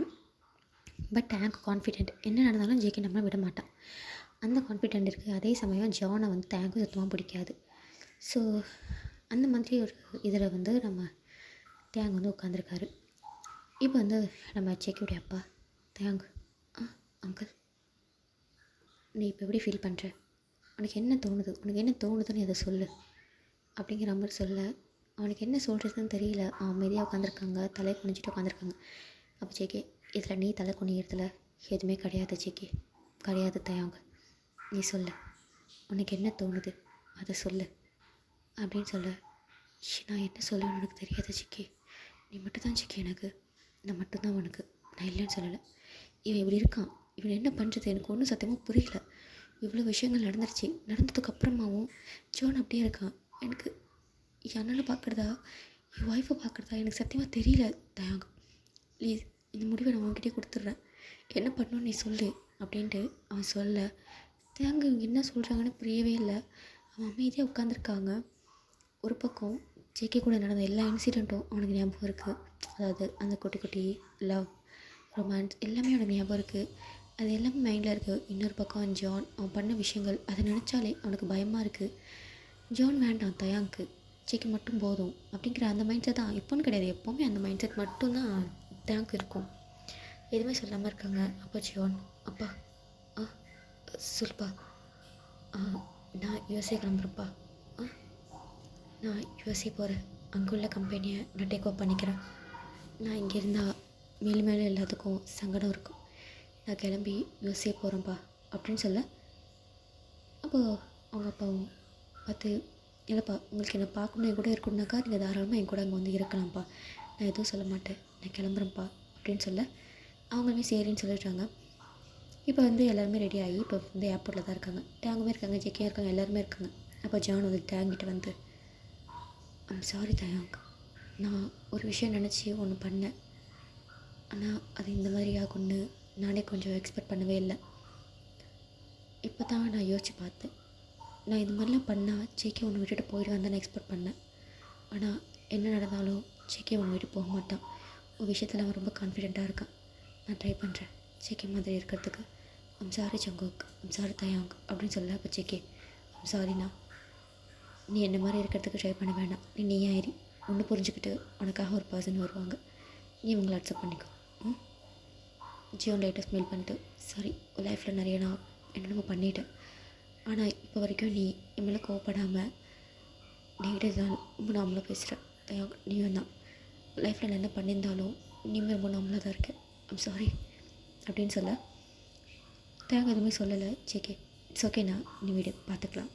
பட் எனக்கு கான்ஃபிடென்ட், என்ன நடந்தாலும் ஜேகே நம்மளை விட மாட்டான், அந்த கான்ஃபிடென்ட் இருக்குது. அதே சமயம் ஜானை வந்து தேங்கும் சுத்தமாக பிடிக்காது. ஸோ அந்த மாதிரி ஒரு இதில் வந்து நம்ம தேங் வந்து உட்காந்துருக்காரு. இப்போ வந்து நம்ம ஜேகேவுடைய அப்பா தேங், அங்கிள் நீ இப்போ எப்படி ஃபீல் பண்ணுற, உனக்கு என்ன தோணுது, உனக்கு என்ன தோணுதுன்னு அதை சொல்லு அப்படிங்கிற மாதிரி சொல்ல, அவனுக்கு என்ன சொல்கிறதுன்னு தெரியல. அவன் அமைதியாக உட்காந்துருக்காங்க, தலை குனிஞ்சிட்டு உட்காந்துருக்காங்க. அப்போ ஜேகே, இதில் நீ தலை குனிகிறதுல எதுவுமே கிடையாது ஜேகே, கிடையாது தயாங்க. நீ சொல்லு, உனக்கு என்ன தோணுது அதை சொல்லு அப்படின்னு சொல்ல. நான் என்ன சொல்லுவேன்னு எனக்கு தெரியாது ஜிக்கி, நீ மட்டும்தான் ஜிக்கி எனக்கு, நான் மட்டும்தான் உனக்கு, நான் இல்லைன்னு சொல்லலை. இவன் இப்படி இருக்கான், இவன் என்ன பண்ணுறது எனக்கு ஒன்றும் சத்தியமாக புரியல. இவ்வளோ விஷயங்கள் நடந்துருச்சு, நடந்ததுக்கப்புறமாவும் ஜான் அப்படியே இருக்கான். எனக்கு என் அண்ணனை பார்க்குறதா என் ஒய்ஃபை பார்க்குறதா எனக்கு சத்தியமாக தெரியல தயாங்க. ப்ளீஸ் இந்த முடிவை நான் உன்கிட்டே கொடுத்துட்றேன், என்ன பண்ணணும்னு நீ சொல்லு அப்படின்ட்டு அவன் சொல்ல. தேங்க இவங்க என்ன சொல்கிறாங்கன்னு புரியவே இல்லை. அவன் அமைதியாக உட்காந்துருக்காங்க. ஒரு பக்கம் ஜேகே கூட நடந்த எல்லா இன்சிடெண்ட்டும் அவனுக்கு ஞாபகம் இருக்குது. அதாவது அந்த குட்டி குட்டி லவ், ரொமான்ஸ் எல்லாமே அவனுக்கு ஞாபகம் இருக்குது. அது எல்லாமே மைண்டில் இருக்குது. இன்னொரு பக்கம் ஜான் அவன் பண்ண விஷயங்கள், அதை நினச்சாலே அவனுக்கு பயமாக இருக்குது. ஜான் வேண்டாம் தயாங்க்கு, ஜேகே மட்டும் போதும் அப்படிங்கிற அந்த மைண்ட் செட் தான் இப்போன்னு கிடையாது, எப்போவுமே அந்த மைண்ட் செட் மட்டும்தான் தேங்க் இருக்கும். எதுவுமே சொல்லாமல் இருக்காங்க. அப்போ ஜான், அப்பா சொல்லுப்பா, நான் யூஎஸ்ஏ கிளம்புறப்பா, நான் யூஎஸ்ஏ போகிறேன், அங்கே உள்ள கம்பெனியை நான் டேக் ஓவர் பண்ணிக்கிறேன். நான் இங்கே இருந்தால் மேலும் மேலும் எல்லாத்துக்கும் சங்கடம் இருக்கும், நான் கிளம்பி யூஎஸ்ஏ போகிறேன்ப்பா அப்படின்னு சொல்ல. அப்போது அவங்க அப்பாவும் பார்த்து, இல்லைப்பா உங்களுக்கு என்னை பார்க்கணும் கூட இருக்கணுனாக்கா நீங்கள் தாராளமாக என் கூட அங்கே வந்து இருக்கலாம்ப்பா, நான் எதுவும் சொல்ல மாட்டேன், நான் கிளம்புறேன்ப்பா அப்படின்னு சொல்ல. அவங்களுமே சரின்னு சொல்லிடுறாங்க. இப்போ வந்து எல்லாருமே ரெடி ஆகி இப்போ வந்து ஏர்போர்ட்டில் தான் இருக்காங்க. டேங்குமே இருக்காங்க, ஜெக்கியாக இருக்காங்க, எல்லாருமே இருக்காங்க. அப்போ ஜான் வந்து டேங்கிட்ட வந்து, ஐம் சாரி தயாங், நான் ஒரு விஷயம் நினச்சி ஒன்று பண்ணேன், ஆனால் அது இந்த மாதிரி ஆகும்னு நானே கொஞ்சம் எக்ஸ்பெக்ட் பண்ணவே இல்லை. இப்போ தான் நான் யோசித்து பார்த்தேன், நான் இது மாதிரிலாம் பண்ணால் ஜேகே ஒன்று விட்டுட்டு போயிடுவேன் தான் எக்ஸ்பெக்ட் பண்ணேன். ஆனால் என்ன நடந்தாலும் ஜேகே ஒன்று விட்டு போக மாட்டான். ஒரு விஷயத்தில் அவன் ரொம்ப கான்ஃபிடெண்ட்டாக இருக்கான். நான் ட்ரை பண்ணுறேன் ஜேகே மாதிரி இருக்கிறதுக்கு. I'm sorry Jungkook, I'm sorry Taeyang அப்படின்னு சொல்ல. அப்போ ஜேகே, ஐம் சாரிண்ணா, நீ என்ன மாதிரி இருக்கிறதுக்கு ட்ரை பண்ண வேண்டாம், நீ ஏறி ஒன்று புரிஞ்சுக்கிட்டு உனக்காக ஒரு பர்சன் வருவாங்க, நீ இவங்களை அக்செப்ட் பண்ணிக்கோ. ஜியோன் லைட்டாக ஸ்மெல் பண்ணிட்டு, சாரி ஒரு லைஃப்பில் நிறைய நான் என்னென்னமோ பண்ணிட்டேன், ஆனால் இப்போ வரைக்கும் நீ என் மேலே கோவப்படாமல் நீகிட்டே தான் ரொம்ப நார்மலாக பேசுகிறேன் தயாங். நீயும் தான் லைஃப்பில் நான் என்ன பண்ணியிருந்தாலும் நீமே ரொம்ப நார்மலாக தான் இருக்கேன், ஐம் சாரி அப்படின்னு சொல்ல. தேங்க எதுவுமே சொல்லலை. ஜேகே, இட்ஸ் ஓகேண்ணா, நீ வீடு பார்த்துக்கலாம்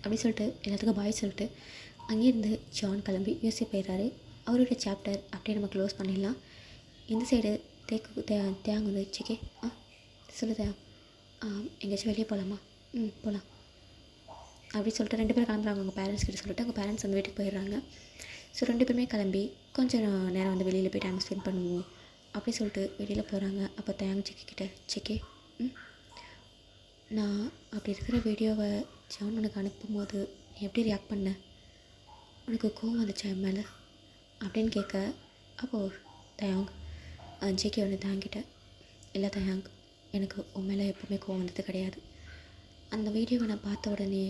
அப்படின்னு சொல்லிட்டு எல்லாத்துக்கும் பாய் சொல்லிட்டு அங்கேருந்து ஜான் கிளம்பி யூஎஸ்ஏ போயிடுறாரு. அவருடைய சாப்டர் அப்படியே நம்ம க்ளோஸ் பண்ணிடலாம். இந்த சைடு தேங்க வந்து, ஜேகே சொல்லு தேங்க, எங்கேயாச்சும் வெளியே போகலாமா? போகலாம் அப்படி சொல்லிட்டு 2 பேரும் கிளம்புறாங்க. அவங்க பேரண்ட்ஸ் கிட்ட சொல்லிட்டு அவங்க பேரண்ட்ஸ் வந்து வீட்டுக்கு போயிடுறாங்க. ஸோ 2 பேருமே கிளம்பி கொஞ்சம் நேரம் வந்து வெளியில் போய் டைம் ஸ்பெண்ட் பண்ணுவோம் அப்படி சொல்லிட்டு வெளியில் போகிறாங்க. அப்போ தேங்க ஜெக்கிக்கிட்ட, ஜெக்கே நான் அப்படி இருக்கிற வீடியோவை ஜான் உனக்கு அனுப்பும்போது நீ எப்படி ரியாக்ட் பண்ண, உனக்கு கோவம் வந்துச்சா என் மேலே அப்படின்னு கேட்க. அப்போது தயாங் ஜேகே வந்து தேங்கிட்ட, இல்லை தயாங், எனக்கு உன் மேலே எப்போவுமே கோவம் வந்தது கிடையாது. அந்த வீடியோவை நான் பார்த்த உடனே,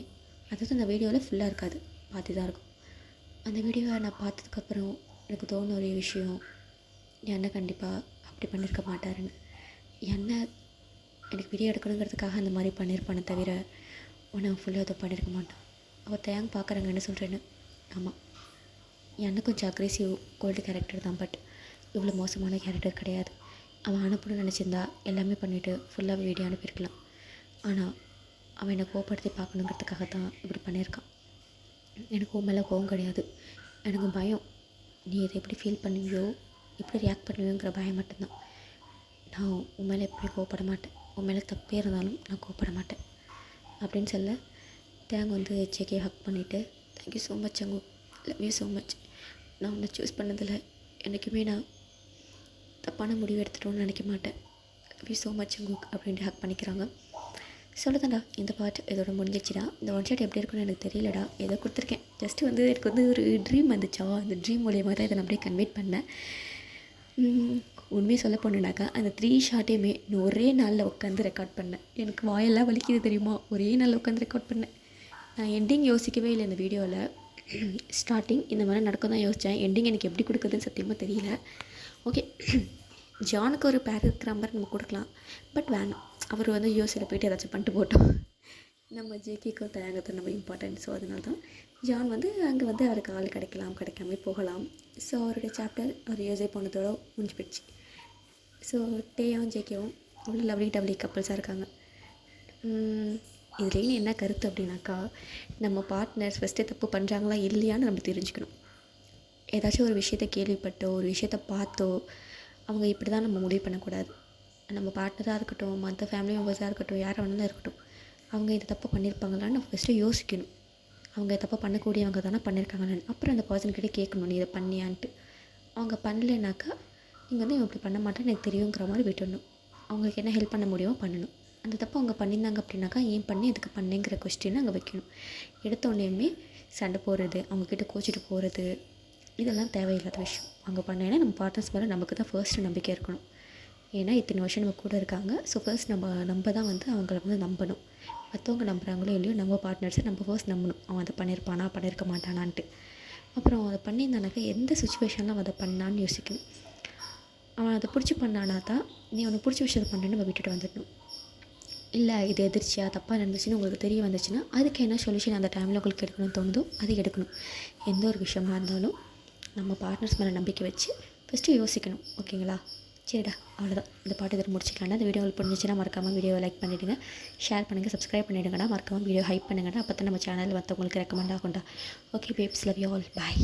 அதாவது அந்த வீடியோவில் ஃபுல்லாக இருக்காது, பார்த்து தான் இருக்கும். அந்த வீடியோவை நான் பார்த்ததுக்கப்புறம் எனக்கு தோணுன ஒரு விஷயம், என் அண்ணன் கண்டிப்பாக அப்படி பண்ணியிருக்க மாட்டாருன்னு. என் அண்ணன் எனக்கு வீடியோ எடுக்கணுங்கிறதுக்காக அந்த மாதிரி பண்ணியிருப்பானே தவிர உன்னை ஃபுல்லாக அதை பண்ணியிருக்க மாட்டான். அவள் தேங்க பார்க்குறாங்க என்ன சொல்கிறேன்னு. ஆமாம், என் அண்ணன் கொஞ்சம் அக்ரெசிவ் கோல்டு கேரக்டர் தான், பட் இவ்வளோ மோசமான கேரக்டர் கிடையாது. அவன் அனுப்பணும்னு நினச்சிருந்தா எல்லாமே பண்ணிவிட்டு ஃபுல்லாக வீடியோ அனுப்பியிருக்கலாம். ஆனால் அவன் என்னை கோவப்படுத்தி பார்க்கணுங்கிறதுக்காக தான் இப்படி பண்ணியிருக்கான். எனக்கு உன் மேலே கோவம் கிடையாது, எனக்கு பயம், நீ இதை எப்படி ஃபீல் பண்ணுவியோ எப்படி ரியாக்ட் பண்ணுவியோங்கிற பயம் மட்டும்தான். நான் உன் மேலே எப்படியும் கோவப்பட மாட்டேன், உன் மேலே தப்பே இருந்தாலும் நான் கோவப்பட மாட்டேன் அப்படின்னு சொல்ல. தேங்க வந்து ஜேகே ஹக் பண்ணிவிட்டு, தேங்க்யூ ஸோ மச் அங்கு, லவ் யூ ஸோ மச், நான் உன்னை சூஸ் பண்ணதில் என்றைக்குமே நான் தப்பான முடிவு எடுத்துட்டோன்னு நினைக்க மாட்டேன், லவ் யூ ஸோ மச் அங்கு அப்படின்ட்டு ஹக் பண்ணிக்கிறாங்க. சொல்லுதாண்டா, இந்த பார்ட் இதோட முடிஞ்சிச்சுடா. இந்த ஒன் ஷாட் எப்படி இருக்குன்னு எனக்கு தெரியலடா, ஏதோ கொடுத்துருக்கேன். ஜஸ்ட்டு வந்து எனக்கு வந்து ஒரு ட்ரீம் வந்துச்சா, அந்த ட்ரீம் மூலியமாக தான் இதை நான் அப்படியே கன்வெர்ட் பண்ணேன். உண்மையை சொல்ல போனேனாக்கா அந்த 3 ஷாட்டையுமே நான் ஒரே நாளில் உட்காந்து ரெக்கார்ட் பண்ணேன். எனக்கு வாயெல்லாம் வலிக்குது தெரியுமா, ஒரே நாளில் உட்காந்து ரெக்கார்ட் பண்ணேன். நான் எண்டிங் யோசிக்கவே இல்லை இந்த வீடியோவில். ஸ்டார்டிங் இந்த மாதிரி நடக்கும் தான் யோசித்தேன், எண்டிங் எனக்கு எப்படி கொடுக்குதுன்னு சத்தியமாக தெரியல. ஓகே, ஜானுக்கு ஒரு பேர் இருக்கிற மாதிரி நம்ம கொடுக்கலாம், பட் வேணாம், அவர் வந்து யூஎஸ்ஏல போய்ட்டு ஏதாச்சும் பண்ணிட்டு போட்டோம். நம்ம ஜேகேக்கும் தயாகத்தும் நம்ம இம்பார்ட்டன்ட். ஸோ அதனால தான் ஜான் வந்து அங்கே வந்து அவருக்கு ஆள் கிடைக்கலாம், கிடைக்காம போகலாம். ஸோ அவருடைய சாப்டர் அவர் யூஎஸ்ஏ போனதோட முடிஞ்சு போயிடுச்சு. ஸோ டேயும் ஜேகேவும் அவ்வளோ லவ்லி டவ்லி கப்புள்ஸாக இருக்காங்க. இதுலேயும் என்ன கருத்து அப்படின்னாக்கா, நம்ம பார்ட்னர்ஸ் ஃபஸ்ட்டே தப்பு பண்ணுறாங்களா இல்லையான்னு நம்ம தெரிஞ்சுக்கணும். ஏதாச்சும் ஒரு விஷயத்த கேள்விப்பட்டோ ஒரு விஷயத்த பார்த்தோ அவங்க இப்படி தான் நம்ம முடிவு பண்ணக்கூடாது. நம்ம பார்ட்னராக இருக்கட்டும், மற்ற ஃபேமிலி மெம்பர்ஸாக இருக்கட்டும், யாராக வேணாலும் இருக்கட்டும், அவங்க இது தப்பு பண்ணியிருப்பாங்களான்னு நம்ம ஃபஸ்ட்டு யோசிக்கணும். அவங்க தப்பு பண்ணக்கூடியவங்க தானே பண்ணியிருக்காங்கன்னு. அப்புறம் அந்த பர்சன்கிட்ட கேட்கணும், நீ இதை பண்ணியான்ட்டு. அவங்க பண்ணலைனாக்கா நீங்கள் வந்து இப்படி பண்ண மாட்டேன்னு எனக்கு தெரியுங்கிற மாதிரி விட்டுடணும். அவங்களுக்கு என்ன ஹெல்ப் பண்ண முடியுமோ பண்ணணும். அந்த தப்பு அவங்க பண்ணியிருந்தாங்க அப்படின்னாக்கா ஏன் பண்ணி இதுக்கு பண்ணேங்கிற கொஸ்டினை அங்கே வைக்கணும். எடுத்தோடனேயுமே சண்டை போடுறது, அவங்கக்கிட்ட கோச்சிட்டு போகிறது, இதெல்லாம் தேவையில்லாத விஷயம். அவங்க பண்ணேன்னா நம்ம பார்ட்னர்ஸ் மேலே நமக்கு தான் ஃபர்ஸ்ட்டு நம்பிக்கை இருக்கணும். ஏன்னா இத்தனை வருஷம் நம்ம கூட இருக்காங்க. ஸோ ஃபர்ஸ்ட் நம்ம தான் வந்து அவங்கள வந்து நம்பணும். மற்றவங்க நம்புகிறாங்களோ இல்லையோ நம்ம பார்ட்னர்ஸை நம்ம ஃபர்ஸ்ட் நம்பணும். அவன் அதை பண்ணியிருப்பானா பண்ணியிருக்க மாட்டானான்ட்டு. அப்புறம் அதை பண்ணியிருந்தானாக்கா எந்த சுச்சுவேஷனில் அவன் அதை பண்ணான்னு யோசிக்கணும். அவன் அதை பிடிச்சி பண்ணானா தான் நீ அவனை பிடிச்ச விஷயத்தை பண்ணுறேன்னு நம்ம விட்டுட்டு வந்துடணும். இல்லை இது எதிர்ச்சியாக தப்பாக நடந்துச்சுன்னு உங்களுக்கு தெரிய வந்துச்சுன்னா அதுக்கு என்ன சொல்யூஷன் அந்த டைமில் உங்களுக்கு எடுக்கணும்னு தோணுதோ அதை எடுக்கணும். எந்த ஒரு விஷயமா இருந்தாலும் நம்ம பார்ட்னர்ஸ் மேலே நம்பிக்கை வச்சு ஃபஸ்ட்டு யோசிக்கணும். ஓகேங்களா? சரிடா, அவ்வளோதான். இந்த பாட்டு இதில் முடிச்சிக்கலாம்டா. இந்த வீடியோ உங்களுக்கு பிடிச்சிச்சுன்னா மறக்காமல் வீடியோவை லைக் பண்ணிவிடுங்க, ஷேர் பண்ணுங்கள், சப்ஸ்கிரைப் பண்ணிவிடுங்கடா. மறக்காமல் வீடியோ ஹைப் பண்ணுங்கடா. அப்போ தான் நம்ம சேனல் மற்றவங்களுக்கு ரெக்கமெண்ட் ஆகும்டா. Okay babes, love you all, bye.